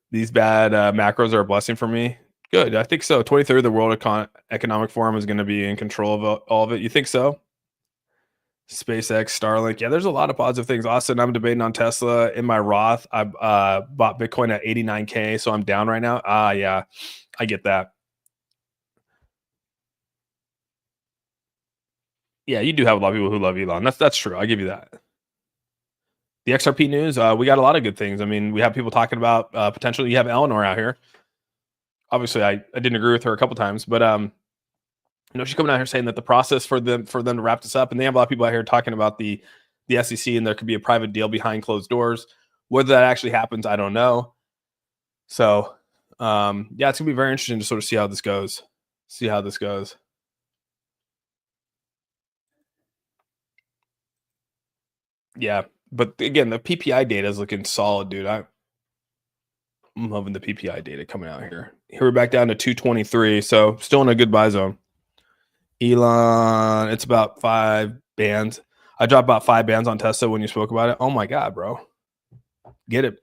These bad macros are a blessing for me. Good. I think so. 23rd, the World Economic Forum is going to be in control of all of it. You think so? SpaceX, Starlink. Yeah, there's a lot of positive things. Austin, I'm debating on Tesla. In my Roth, I bought Bitcoin at 89K, so I'm down right now. Yeah, I get that. Yeah, you do have a lot of people who love Elon. That's true. I give you that. The XRP news, we got a lot of good things. I mean, we have people talking about potentially. You have Eleanor out here. Obviously, I didn't agree with her a couple times, but you know, she's coming out here saying that the process for them to wrap this up, and they have a lot of people out here talking about the SEC, and there could be a private deal behind closed doors. Whether that actually happens, I don't know. So, yeah, it's gonna be very interesting to sort of see how this goes. Yeah, but again, the PPI data is looking solid, dude. I'm loving the PPI data coming out here. Here we're back down to 223, so still in a good buy zone. Elon, it's about 5 bands. I dropped about 5 bands on Tesla when you spoke about it. Oh my God, bro. Get it.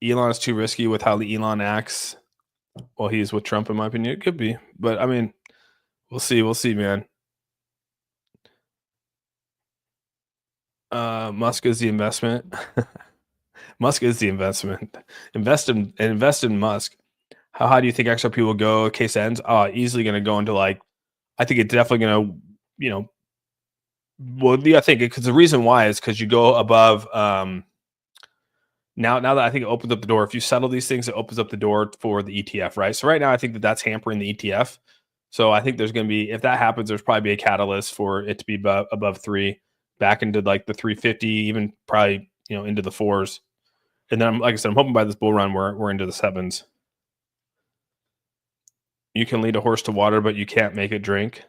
Elon is too risky with how the Elon acts while he's with Trump, in my opinion. It could be, but I mean, we'll see, man. Musk is the investment. Musk is the investment. Invest in Musk. How high do you think XRP will go? Case ends. Easily going to go into, like, I think it's definitely going to, you know, well, yeah, I think because the reason why is because you go above. Now that I think it opens up the door, if you settle these things, it opens up the door for the ETF, right? So right now, I think that's hampering the ETF. So I think there's going to be, if that happens, there's probably a catalyst for it to be above 3, back into like the 350, even probably, you know, into the 4s. And then, like I said, I'm hoping by this bull run we're into the 7s. You can lead a horse to water, but you can't make it drink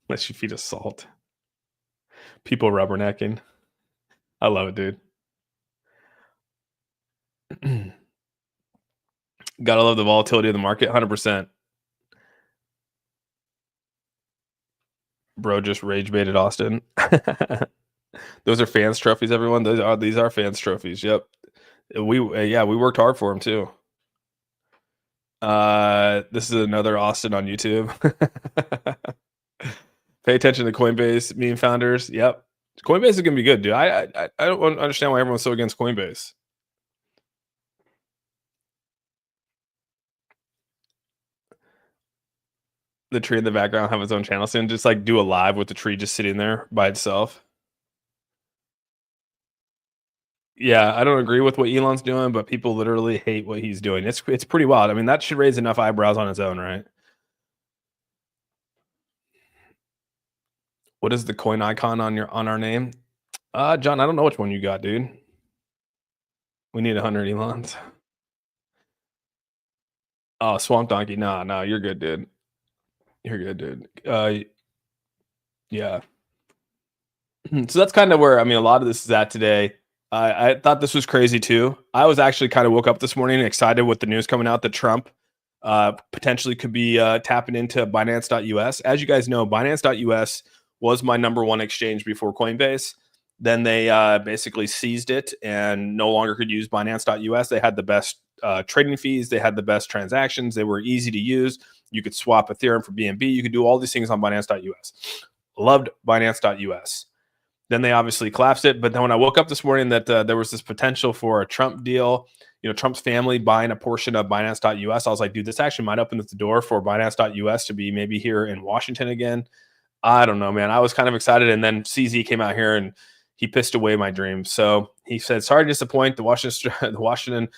unless you feed it salt. People rubbernecking. I love it, dude. Gotta love the volatility of the market. 100%. Bro just rage baited Austin. Those are fans trophies, everyone. These are fans trophies. Yep. We worked hard for them too. This is another Austin on YouTube. Pay attention to Coinbase meme founders. Yep. Coinbase is gonna be good, dude. I don't understand why everyone's so against Coinbase. The tree in the background have its own channel soon. Just like do a live with the tree just sitting there by itself. Yeah, I don't agree with what Elon's doing, but people literally hate what he's doing. It's pretty wild. I mean, that should raise enough eyebrows on its own, right? What is the coin icon on our name? John, I don't know which one you got, dude. We need 100 Elons. Oh, Swamp Donkey. Nah, you're good, dude. You're good, dude. Yeah. So that's kind of where a lot of this is at today. I thought this was crazy too. I was actually kind of woke up this morning excited with the news coming out that Trump potentially could be tapping into Binance.us. As you guys know, Binance.us was my number one exchange before Coinbase. Then they basically seized it and no longer could use Binance.us. They had the best trading fees. They had the best transactions. They were easy to use. You could swap Ethereum for BNB. You could do all these things on Binance.us. Loved Binance.us. Then they obviously collapsed it. But then when I woke up this morning that there was this potential for a Trump deal, Trump's family buying a portion of Binance.us, I was like, dude, this actually might open the door for Binance.us to be maybe here in Washington again. I don't know, man. I was kind of excited. And then CZ came out here and he pissed away my dreams. So he said, sorry to disappoint. The Washington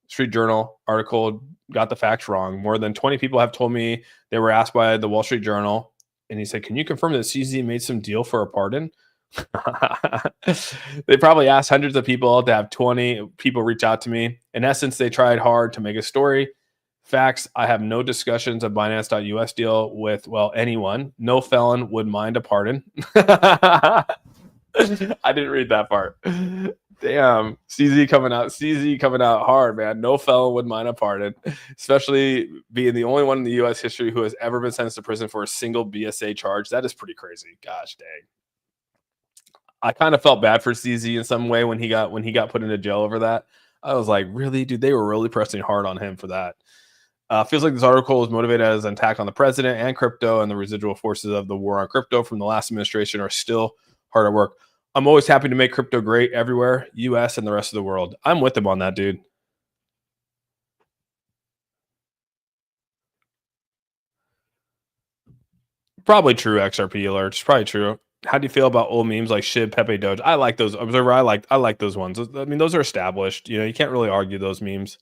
Street Journal article got the facts wrong. More than 20 people have told me they were asked by the Wall Street Journal. And he said, can you confirm that CZ made some deal for a pardon? They probably asked hundreds of people to have 20 people reach out to me. In essence, they tried hard to make a story. Facts, I have no discussions of Binance.us deal with, anyone. No felon would mind a pardon. I didn't read that part. Damn, CZ coming out hard, man. No felon would mind a pardon, especially being the only one in the U.S. history who has ever been sentenced to prison for a single BSA charge. That is pretty crazy. Gosh dang. I kind of felt bad for CZ in some way when he got put into jail over that. I was like, really, dude? They were really pressing hard on him for that. Feels like this article was motivated as an attack on the president and crypto, and the residual forces of the war on crypto from the last administration are still hard at work. I'm always happy to make crypto great everywhere, US and the rest of the world. I'm with him on that, dude. Probably true, XRP alerts. Probably true. How do you feel about old memes like Shib, Pepe, Doge? I like those. Observer, I like those ones. I mean, those are established. You can't really argue those memes.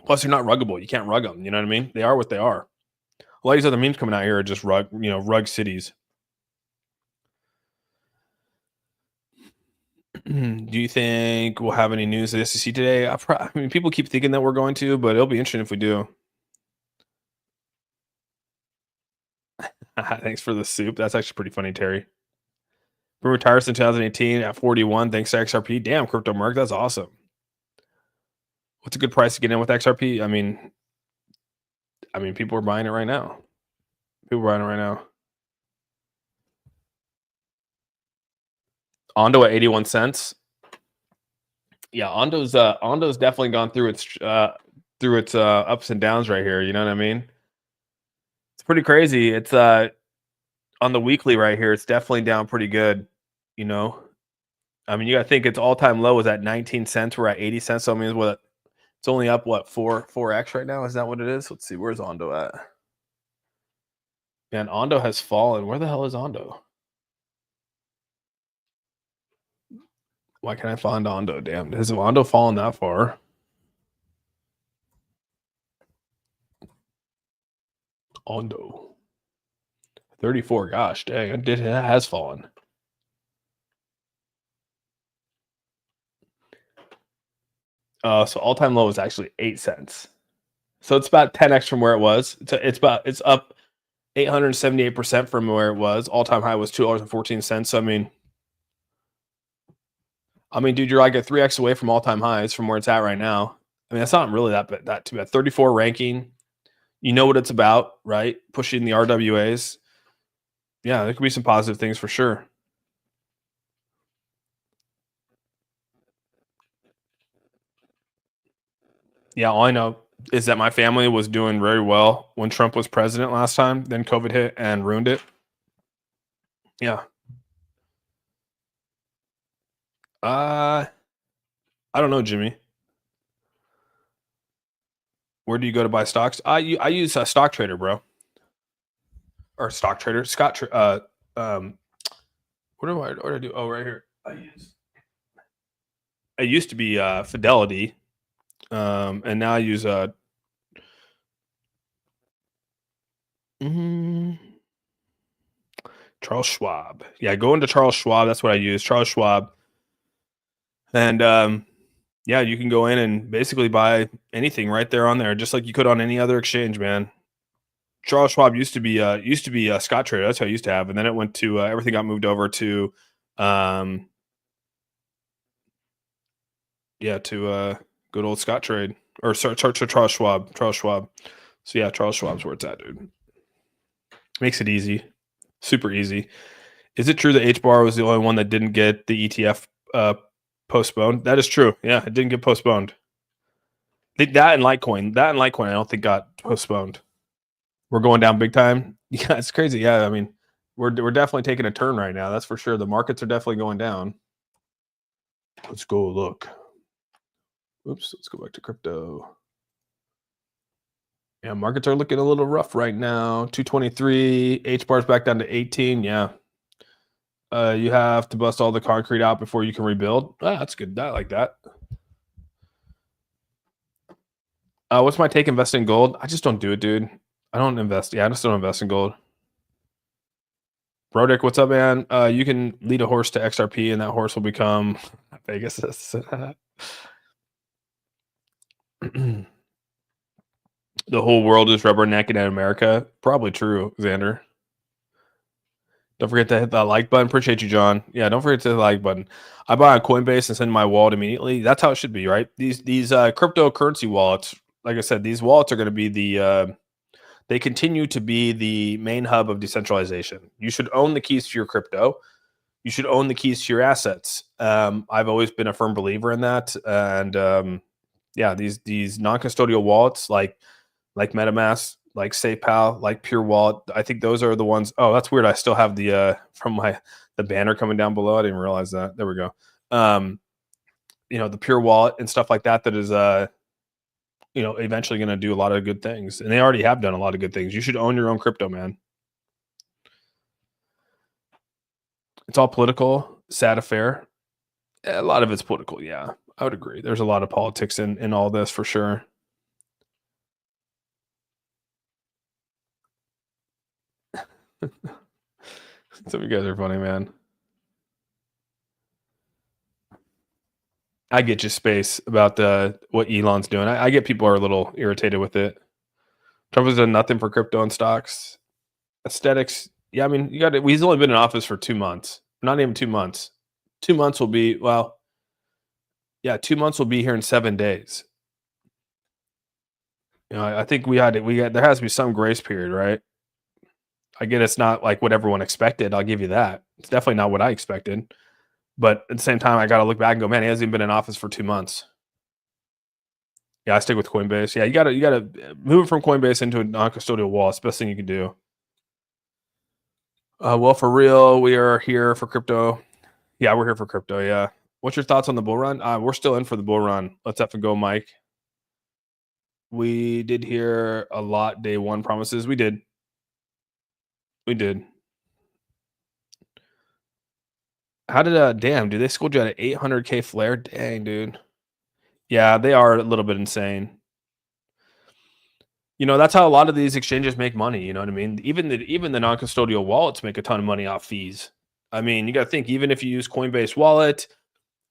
Plus, they're not ruggable. You can't rug them. You know what I mean? They are what they are. A lot of these other memes coming out here are just rug cities. Do you think we'll have any news at the SEC today? I mean, people keep thinking that we're going to, but it'll be interesting if we do. Thanks for the soup. That's actually pretty funny, Terry. Been retired since 2018 at 41. Thanks to XRP. Damn, Crypto Merc. That's awesome. What's a good price to get in with XRP? I mean, people are buying it right now. Ondo at 81 cents. Yeah, Ondo's definitely gone through its ups and downs right here. You know what I mean? It's pretty crazy. It's on the weekly right here. It's definitely down pretty good. You got to think its all-time low was at 19 cents. We're at 80 cents. So I mean, it's only up 4x right now. Is that what it is? Let's see. Where's Ondo at? Man, Ondo has fallen. Where the hell is Ondo? Why can't I find Ondo? Damn, has Ondo fallen that far? Ondo 34. Gosh, dang, it has fallen. So all-time low is actually 8 cents. So it's about 10x from where it was. It's up 878% from where it was. All-time high was $2.14. So I mean, dude, you're like a 3x away from all-time highs from where it's at right now. I mean, that's not really that too bad. 34 ranking. You know what it's about, right? Pushing the RWAs. Yeah, there could be some positive things for sure. Yeah, all I know is that my family was doing very well when Trump was president last time. Then COVID hit and ruined it. Yeah. I don't know, Jimmy. Where do you go to buy stocks? I use a Stock Trader, bro, or Stock Trader. What do I do? Oh, right here. I used to be Fidelity, and now I use Charles Schwab. Yeah, go into Charles Schwab. That's what I use, Charles Schwab. And yeah, you can go in and basically buy anything right there on there, just like you could on any other exchange, man. Charles Schwab used to be Scott Trader. That's how I used to have, and then it went to everything got moved over to good old Scott Trade, or sorry, Charles Schwab. Charles Schwab. So yeah, Charles Schwab's where it's at, dude. Makes it easy, super easy. Is it true that HBAR was the only one that didn't get the ETF postponed? That is true. Yeah, it didn't get postponed. That and Litecoin, I don't think got postponed. We're going down big time. Yeah, it's crazy. Yeah, I mean, we're definitely taking a turn right now. That's for sure. The markets are definitely going down. Let's go look. Oops, let's go back to crypto. Yeah, markets are looking a little rough right now. 223, HBAR's back down to 18. Yeah. You have to bust all the concrete out before you can rebuild. That's good. I like that. What's my take? Invest in gold? I just don't do it, dude. I don't invest. Yeah, I just don't invest in gold. Brodick, what's up, man? You can lead a horse to XRP, and that horse will become Pegasus. The whole world is rubbernecking at America. Probably true, Xander. Don't forget to hit that like button. Appreciate you, John. Yeah, don't forget to hit the like button. I buy on Coinbase and send my wallet immediately. That's how it should be, right? These cryptocurrency wallets, like I said, these wallets are going to be they continue to be the main hub of decentralization. You should own the keys to your crypto. You should own the keys to your assets. I've always been a firm believer in that. And yeah, these non-custodial wallets like MetaMask, like SafePal, like Pure Wallet, I think those are the ones. Oh, that's weird. I still have the from the banner coming down below. I didn't realize that. There we go. The Pure Wallet and stuff like that is eventually going to do a lot of good things, and they already have done a lot of good things. You should own your own crypto, man. It's all political, sad affair. A lot of it's political. Yeah, I would agree. There's a lot of politics in all this for sure. Some of you guys are funny, man. I get you, Space, about what Elon's doing. I get people are a little irritated with it. Trump has done nothing for crypto and stocks. Aesthetics. Yeah, I mean, he's only been in office for 2 months. Not even 2 months. 2 months will be, 2 months will be here in 7 days. I think there has to be some grace period, right? I get it's not like what everyone expected. I'll give you that. It's definitely not what I expected. But at the same time, I got to look back and go, man, he hasn't even been in office for 2 months. Yeah, I stick with Coinbase. Yeah, you gotta move from Coinbase into a non-custodial wallet. It's the best thing you can do. Well, for real, we are here for crypto. Yeah, we're here for crypto. Yeah. What's your thoughts on the bull run? We're still in for the bull run. Let's have to go, Mike. We did hear a lot day one promises. We did. How did damn, dude, they schooled you at an 800K flare? Dang, dude. Yeah, they are a little bit insane. That's how a lot of these exchanges make money. You know what I mean? Even the non-custodial wallets make a ton of money off fees. I mean, you got to think, even if you use Coinbase Wallet,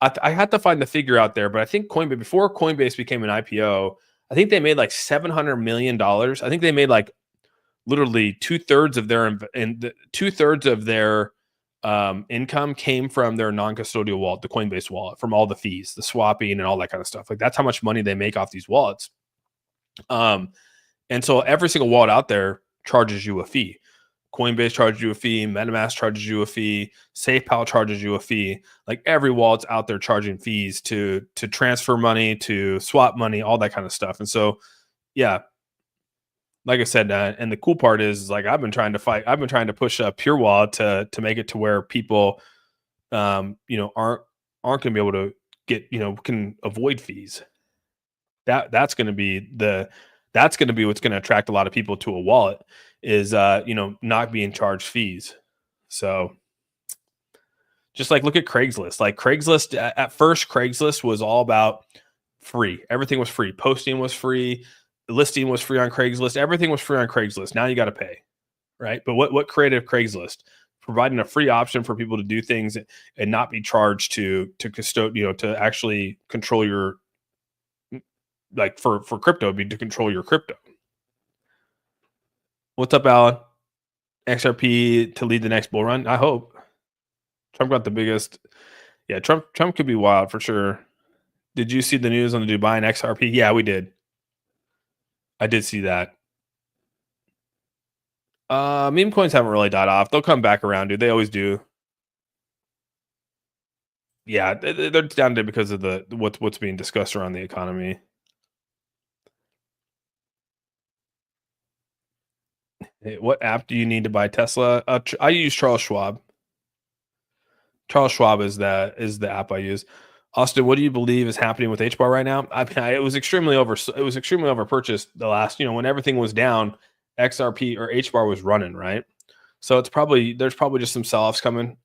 I had to find the figure out there, but I think before Coinbase became an IPO, I think they made like $700 million. I think they made like literally 2/3 of their income came from their non-custodial wallet, the Coinbase wallet, from all the fees, the swapping and all that kind of stuff. Like that's how much money they make off these wallets. And so every single wallet out there charges you a fee. Coinbase charges you a fee. MetaMask charges you a fee. SafePal charges you a fee. Like every wallet's out there charging fees to transfer money, to swap money, all that kind of stuff. And so, yeah, like I said, and the cool part is like I've been trying to push a Pure Wallet to make it to where people, aren't going to be able to get, can avoid fees. That's going to be what's going to attract a lot of people to a wallet is, not being charged fees. So just like look at Craigslist. Like Craigslist, at first, Craigslist was all about free. Everything was free. Posting was free. Listing was free on Craigslist. Everything was free on Craigslist. Now you got to pay, right? But what created Craigslist? providing a free option for people to do things and not be charged to to actually control your, like for crypto, it'd be to control your crypto. What's up, Alan? XRP to lead the next bull run? I hope. Trump got the biggest. Yeah, Trump could be wild for sure. Did you see the news on the Dubai and XRP? Yeah, we did. I did see that. Meme coins haven't really died off. They'll come back around, dude. They always do. Yeah, they're down there because of the what's being discussed around the economy. Hey, what app do you need to buy Tesla? I use Charles Schwab. Charles Schwab is the app I use. Austin, what do you believe is happening with HBAR right now? I mean, it was extremely overpurchased the last, when everything was down, XRP or HBAR was running, right? So there's probably just some sell-offs coming.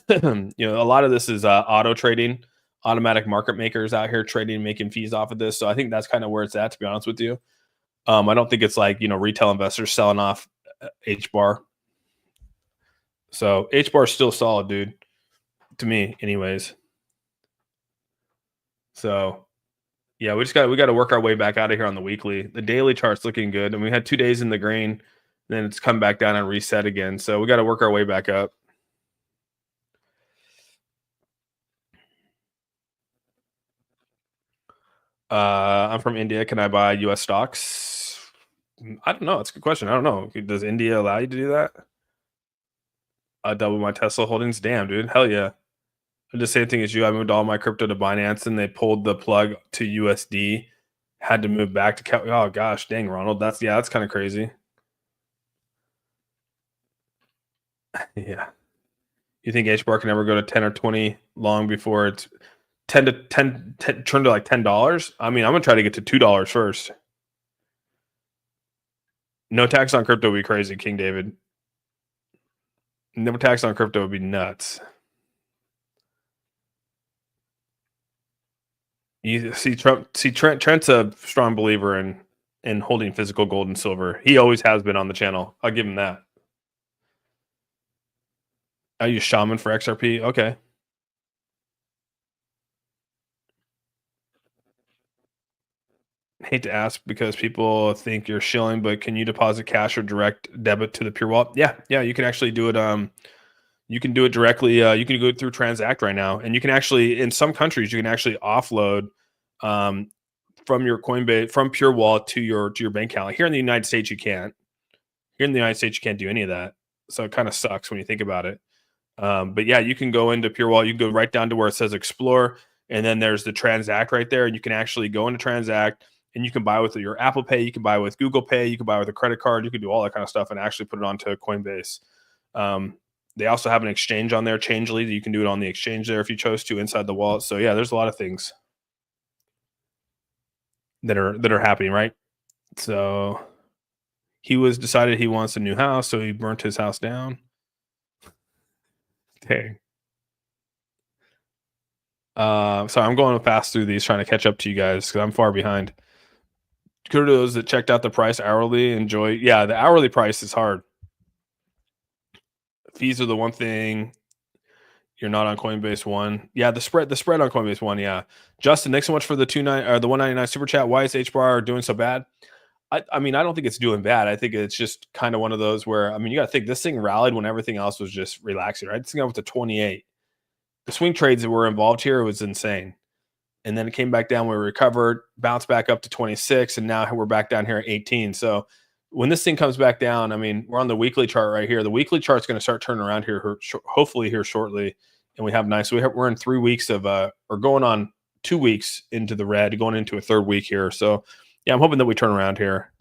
A lot of this is auto trading, automatic market makers out here trading, making fees off of this. So I think that's kind of where it's at, to be honest with you. I don't think it's like, retail investors selling off HBAR. So HBAR is still solid, dude, to me anyways. So yeah, we got to work our way back out of here on the weekly. The daily chart's looking good, and we had 2 days in the green, then it's come back down and reset again. So we got to work our way back up. I'm from India. Can I buy U.S. stocks? I don't know. It's a good question. I don't know. Does India allow you to do that? Double my Tesla holdings? Damn, dude. Hell yeah. The same thing as you. I moved all my crypto to Binance, and they pulled the plug to USD. Had to move back to oh gosh, dang, Ronald. That's kind of crazy. Yeah. You think HBAR can ever go to 10 or 20 long before it's 10 turn to like $10? I mean, I'm gonna try to get to $2 first. No tax on crypto would be crazy, King David. No tax on crypto would be nuts. You see Trent's a strong believer in holding physical gold and silver. He always has been on the channel. I'll give him that. I use Shaman for XRP. Okay. Hate to ask because people think you're shilling, but can you deposit cash or direct debit to the Pure Wallet? Yeah, you can actually do it. You can do it directly. You can go through Transact right now, and you can actually, in some countries, you can actually offload from your Coinbase, from Pure Wallet to your bank account. Here in the United States, you can't. Here in the United States, you can't do any of that. So it kind of sucks when you think about it. But yeah, you can go into Pure Wallet. You can go right down to where it says Explore, and then there's the Transact right there, and you can actually go into Transact, and you can buy with your Apple Pay, you can buy with Google Pay, you can buy with a credit card, you can do all that kind of stuff and actually put it onto Coinbase. They also have an exchange on there, Changely, that you can do it on the exchange there if you chose to inside the wallet. So yeah, there's a lot of things that are happening, right? So he decided he wants a new house, so he burnt his house down. Dang. Sorry, I'm going to pass through these, trying to catch up to you guys because I'm far behind. Go to those that checked out the price hourly. Enjoy. Yeah, the hourly price is hard. Fees are the one thing. You're not on Coinbase One. Yeah, the spread on Coinbase One. Yeah, Justin, thanks so much for the the 199 super chat. Why is HBAR doing so bad? I mean, I don't think it's doing bad. I think it's just kind of one of those where, I mean, you got to think this thing rallied when everything else was just relaxing, right? This thing went to 28. The swing trades that were involved here was insane. And then it came back down. We recovered, bounced back up to 26, and now we're back down here at 18. So when this thing comes back down, I mean, we're on the weekly chart right here. The weekly chart's going to start turning around here, hopefully here shortly. And we have nice. We're in 3 weeks of, or going on 2 weeks into the red, going into a third week here. So yeah, I'm hoping that we turn around here.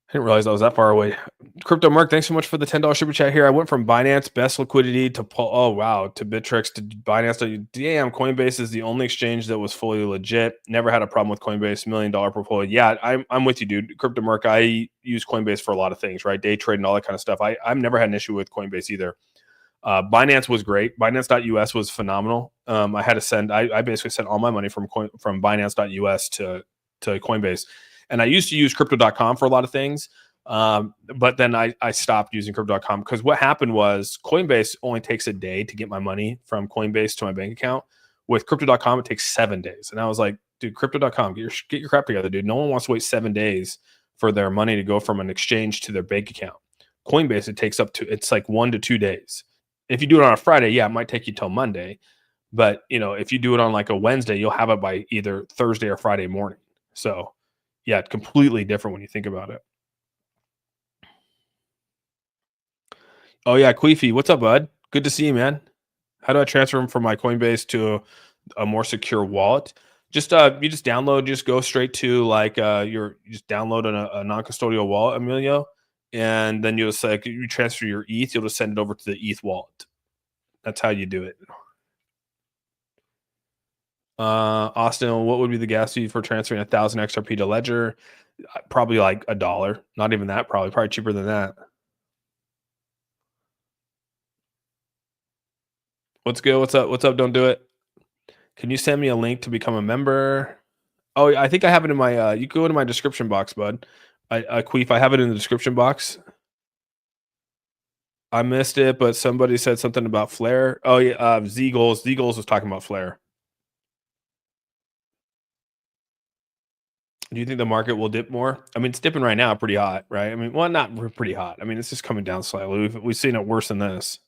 I didn't realize I was that far away. Crypto Mark, thanks so much for the $10 super chat here. I went from Binance, best liquidity, to Bittrex, to Binance. Damn, Coinbase is the only exchange that was fully legit. Never had a problem with Coinbase. $1 million portfolio. Yeah, I'm with you, dude. Crypto Mark, I use Coinbase for a lot of things, right? Day trade and all that kind of stuff. I've never had an issue with Coinbase either. Binance was great. Binance.us was phenomenal. I had to send. I basically sent all my money from Binance.us to Coinbase. And I used to use crypto.com for a lot of things, But then I stopped using crypto.com because what happened was Coinbase only takes a day to get my money from Coinbase to my bank account. With crypto.com, it takes 7 days. And I was like, dude, crypto.com, get your crap together, dude. No one wants to wait 7 days for their money to go from an exchange to their bank account. Coinbase, it's like 1 to 2 days. If you do it on a Friday, yeah, it might take you till Monday. But if you do it on like a Wednesday, you'll have it by either Thursday or Friday morning. So yeah, completely different when you think about it. Oh yeah, Queefy, what's up, bud? Good to see you, man. How do I transfer them from my Coinbase to a more secure wallet? Just you just go straight to like you just download a non-custodial wallet, Emilio, and then you'll say you transfer your ETH. You'll just send it over to the ETH wallet. That's how you do it. Austin, what would be the gas fee for transferring 1,000 XRP to Ledger? Probably like $1. Not even that. Probably cheaper than that. What's good? What's up? What's up? Don't do it. Can you send me a link to become a member? Oh, I think I have it in my. You go into my description box, bud. Queef, I have it in the description box. I missed it, but somebody said something about Flare. Oh yeah, Z-Goals was talking about Flare. Do you think the market will dip more? I mean, it's dipping right now, pretty hot, right? I mean, well, not pretty hot. I mean, it's just coming down slightly. We've seen it worse than this.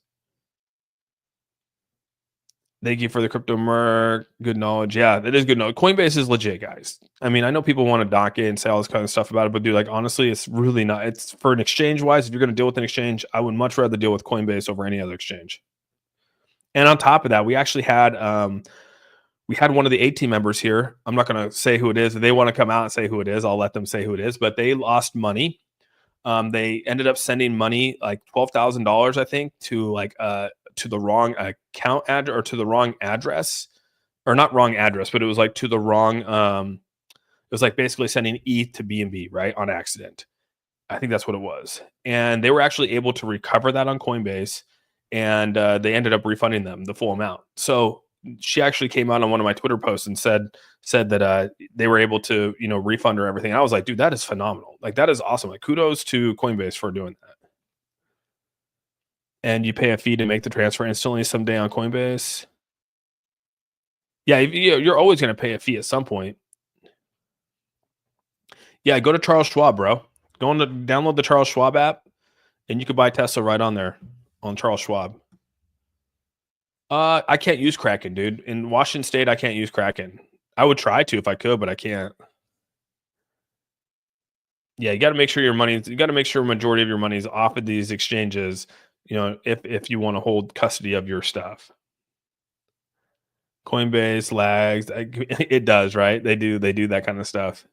Thank you for the crypto merc. Good knowledge. Yeah, that is good knowledge. Coinbase is legit, guys. I mean, I know people want to dock it and say all this kind of stuff about it, but dude, like honestly, it's really not. It's for an exchange wise. If you're going to deal with an exchange, I would much rather deal with Coinbase over any other exchange. And on top of that, we actually had one of the 18 members here. I'm not going to say who it is. If they want to come out and say who it is, I'll let them say who it is. But they lost money. They ended up sending money like $12,000, I think, to the wrong account address or to the wrong address, or not wrong address, but it was like to the wrong. It was like basically sending ETH to BNB, right, on accident. I think that's what it was, and they were actually able to recover that on Coinbase, and they ended up refunding them the full amount. So she actually came out on one of my Twitter posts and said that they were able to refund her everything. And I was like, dude, that is phenomenal. Like that is awesome. Like kudos to Coinbase for doing that. And you pay a fee to make the transfer instantly someday on Coinbase. Yeah, you're always going to pay a fee at some point. Yeah, go to Charles Schwab, bro. Go on to download the Charles Schwab app, and you can buy Tesla right on there on Charles Schwab. I can't use Kraken, dude. In Washington State, I can't use Kraken. I would try to if I could, but I can't. Yeah, you got to make sure you got to make sure a majority of your money is off of these exchanges, if you want to hold custody of your stuff. Coinbase lags. It does, right? They do that kind of stuff.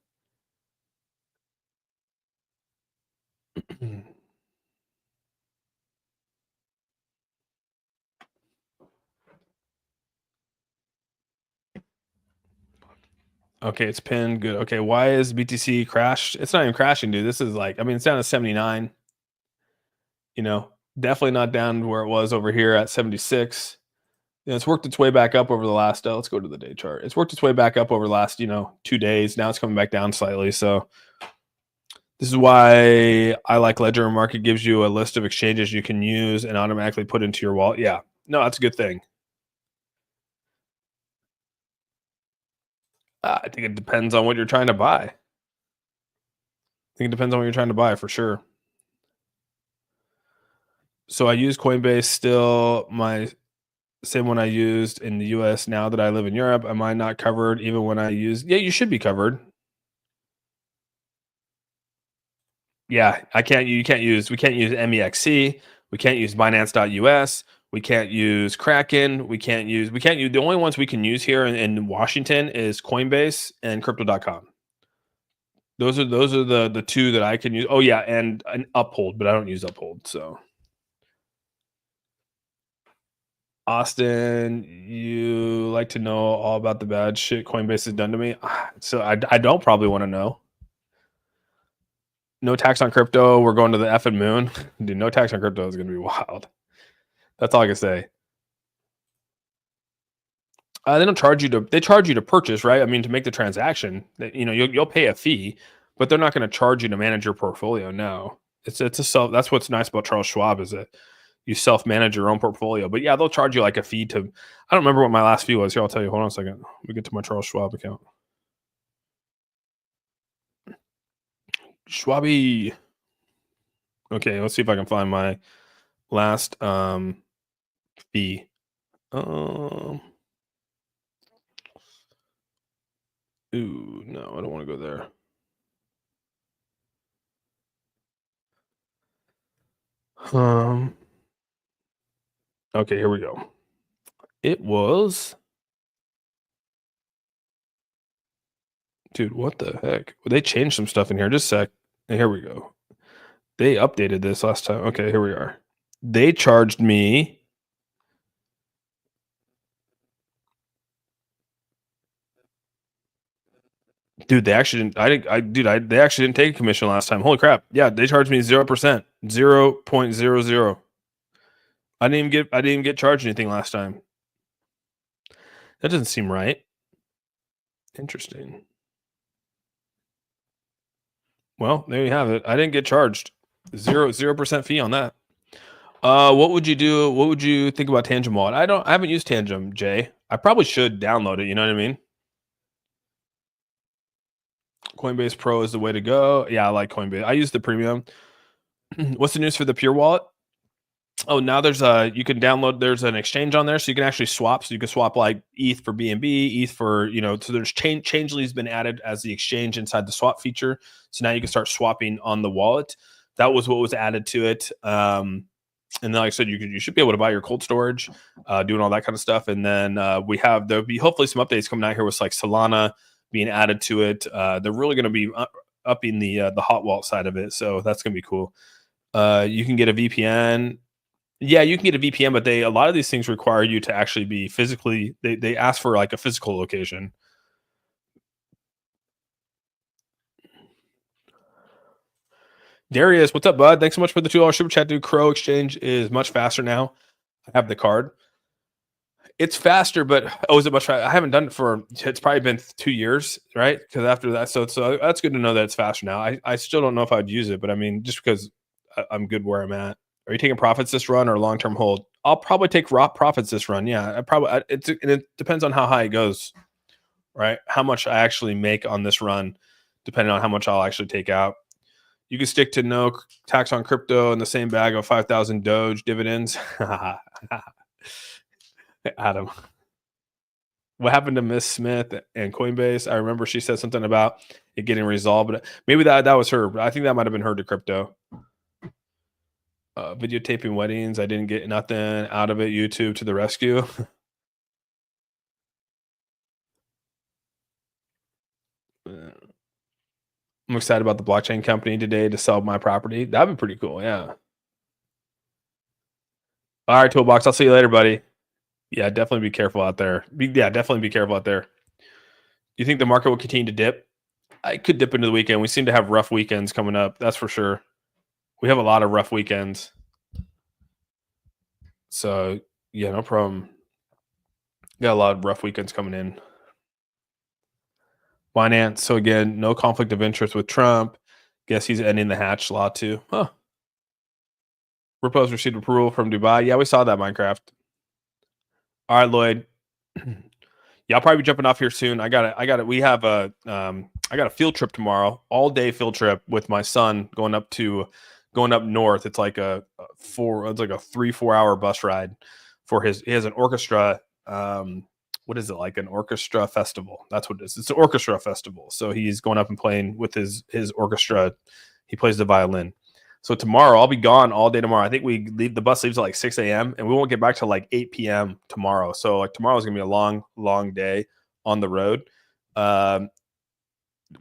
Okay, it's pinned. Good. Okay, why is BTC crashed? It's not even crashing, dude. This is like, I mean, it's down to 79. Definitely not down to where it was over here at 76. It's worked its way back up over the last. Let's go to the day chart. It's worked its way back up over the last, 2 days. Now it's coming back down slightly. So this is why I like Ledger Market. Gives you a list of exchanges you can use and automatically put into your wallet. Yeah, no, that's a good thing. I think it depends on what you're trying to buy. I think it depends on what you're trying to buy for sure. So I use Coinbase still, my same one I used in the US. Now that I live in Europe, am I not covered even when I use? Yeah, you should be covered. Yeah, we can't use MEXC, we can't use Binance.us, we can't use Kraken, we can't use the only ones we can use here in Washington is Coinbase and crypto.com. Those are the two that I can use. Oh yeah, and an Uphold, but I don't use Uphold. So Austin, you like to know all about the bad shit Coinbase has done to me? So I don't probably want to know. No tax on crypto. We're going to the effing moon. Dude, no tax on crypto is going to be wild. That's all I can say. They don't charge you to. They charge you to purchase, right? I mean, to make the transaction, you'll pay a fee, but they're not going to charge you to manage your portfolio. No, it's a self. That's what's nice about Charles Schwab is that you self manage your own portfolio. But yeah, they'll charge you like a fee to. I don't remember what my last fee was. Here, I'll tell you. Hold on a second. Let me get to my Charles Schwab account. Schwabi. Okay, let's see if I can find my last fee. Ooh, no, I don't want to go there. Okay, here we go. It was, dude, what the heck? Well, they changed some stuff in here. Just a sec. Here we go. They updated this last time. Okay, here we are. They charged me. Dude, they actually didn't. They actually didn't take a commission last time. Holy crap! Yeah, they charged me 0%, 0.00. I didn't even get charged anything last time. That doesn't seem right. Interesting. Well, there you have it. I didn't get charged. 0% fee on that. What would you do? What would you think about Tangent Wallet? I haven't used Tangent, Jay. I probably should download it. You know what I mean? Coinbase Pro is the way to go. Yeah, I like Coinbase. I use the premium. What's the news for the Pure Wallet? Oh, now there's you can download. There's an exchange on there, so you can actually swap. So you can swap like ETH for BNB, ETH for So there's Changely's been added as the exchange inside the swap feature. So now you can start swapping on the wallet. That was what was added to it. And then, like I said, you should be able to buy your cold storage, doing all that kind of stuff. And then there'll be hopefully some updates coming out here with like Solana being added to it. They're really going to be upping the hot wallet side of it, so that's going to be cool. You can get a VPN. Yeah, you can get a VPN, but a lot of these things require you to actually be physically. They ask for like a physical location. Darius, what's up, bud? Thanks so much for the $2 super chat, dude. Crow Exchange is much faster now. I have the card. It's faster, but is it much faster? I haven't done it for. It's probably been 2 years, right? Because after that, so that's good to know that it's faster now. I still don't know if I'd use it, but I mean, just because I'm good where I'm at. Are you taking profits this run or long term hold? I'll probably take profits this run. Yeah, it depends on how high it goes, right? How much I actually make on this run, depending on how much I'll actually take out. You can stick to no tax on crypto in the same bag of 5,000 Doge dividends. Adam, what happened to Miss Smith and Coinbase? I remember she said something about it getting resolved, but maybe that was her. But I think that might have been her to crypto. Videotaping weddings. I didn't get nothing out of it. YouTube to the rescue. I'm excited about the blockchain company today to sell my property. That'd be pretty cool. Yeah. All right, Toolbox. I'll see you later, buddy. Yeah, definitely be careful out there. Definitely be careful out there. Do you think the market will continue to dip? I could dip into the weekend. We seem to have rough weekends coming up. That's for sure. We have a lot of rough weekends. So, yeah, no problem. Got a lot of rough weekends coming in. Binance. So, again, no conflict of interest with Trump. Guess he's ending the Hatch Law too. Huh. Ripple's received approval from Dubai. Yeah, we saw that, Minecraft. All right, Lloyd. Yeah, I'll probably be jumping off here soon. I got it. We have I got a field trip tomorrow, all day field trip with my son going up north. It's like a 3-4 hour bus ride for he has an orchestra. What is it, like an orchestra festival? That's what it is. It's an orchestra festival. So he's going up and playing with his orchestra. He plays the violin. So tomorrow I'll be gone all day tomorrow. I think the bus leaves at like 6 a.m. and we won't get back till like 8 p.m. tomorrow. So like tomorrow's gonna be a long, long day on the road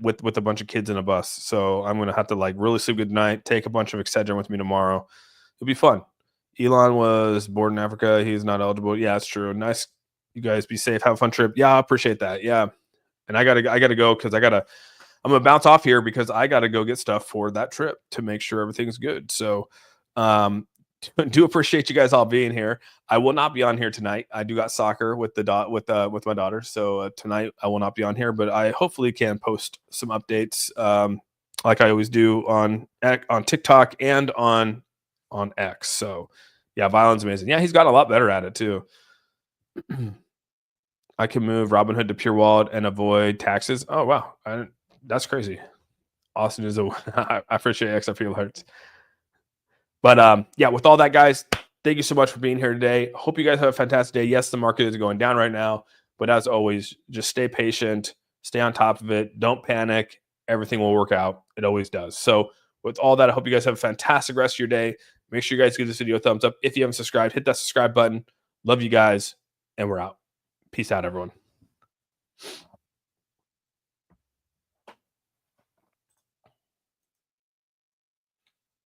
with a bunch of kids in a bus. So I'm gonna have to like really sleep good night, take a bunch of Excedrin with me tomorrow. It'll be fun. Elon was born in Africa. He's not eligible. Yeah, it's true. Nice. You guys be safe. Have a fun trip. Yeah, I appreciate that. Yeah. And I gotta go because I'm gonna bounce off here because I gotta go get stuff for that trip to make sure everything's good. So do appreciate you guys all being here. I will not be on here tonight. I do got soccer with with my daughter. So tonight I will not be on here, but I hopefully can post some updates like I always do on TikTok and on X. So yeah, Violon's amazing. Yeah, he's got a lot better at it too. I can move Robinhood to Pure Wallet and avoid taxes. Oh wow, that's crazy. Austin is I appreciate XRP alerts. But yeah, with all that, guys, thank you so much for being here today. Hope you guys have a fantastic day. Yes, the market is going down right now, but as always, just stay patient, stay on top of it. Don't panic. Everything will work out. It always does. So with all that, I hope you guys have a fantastic rest of your day. Make sure you guys give this video a thumbs up. If you haven't subscribed, hit that subscribe button. Love you guys, and we're out. Peace out, everyone.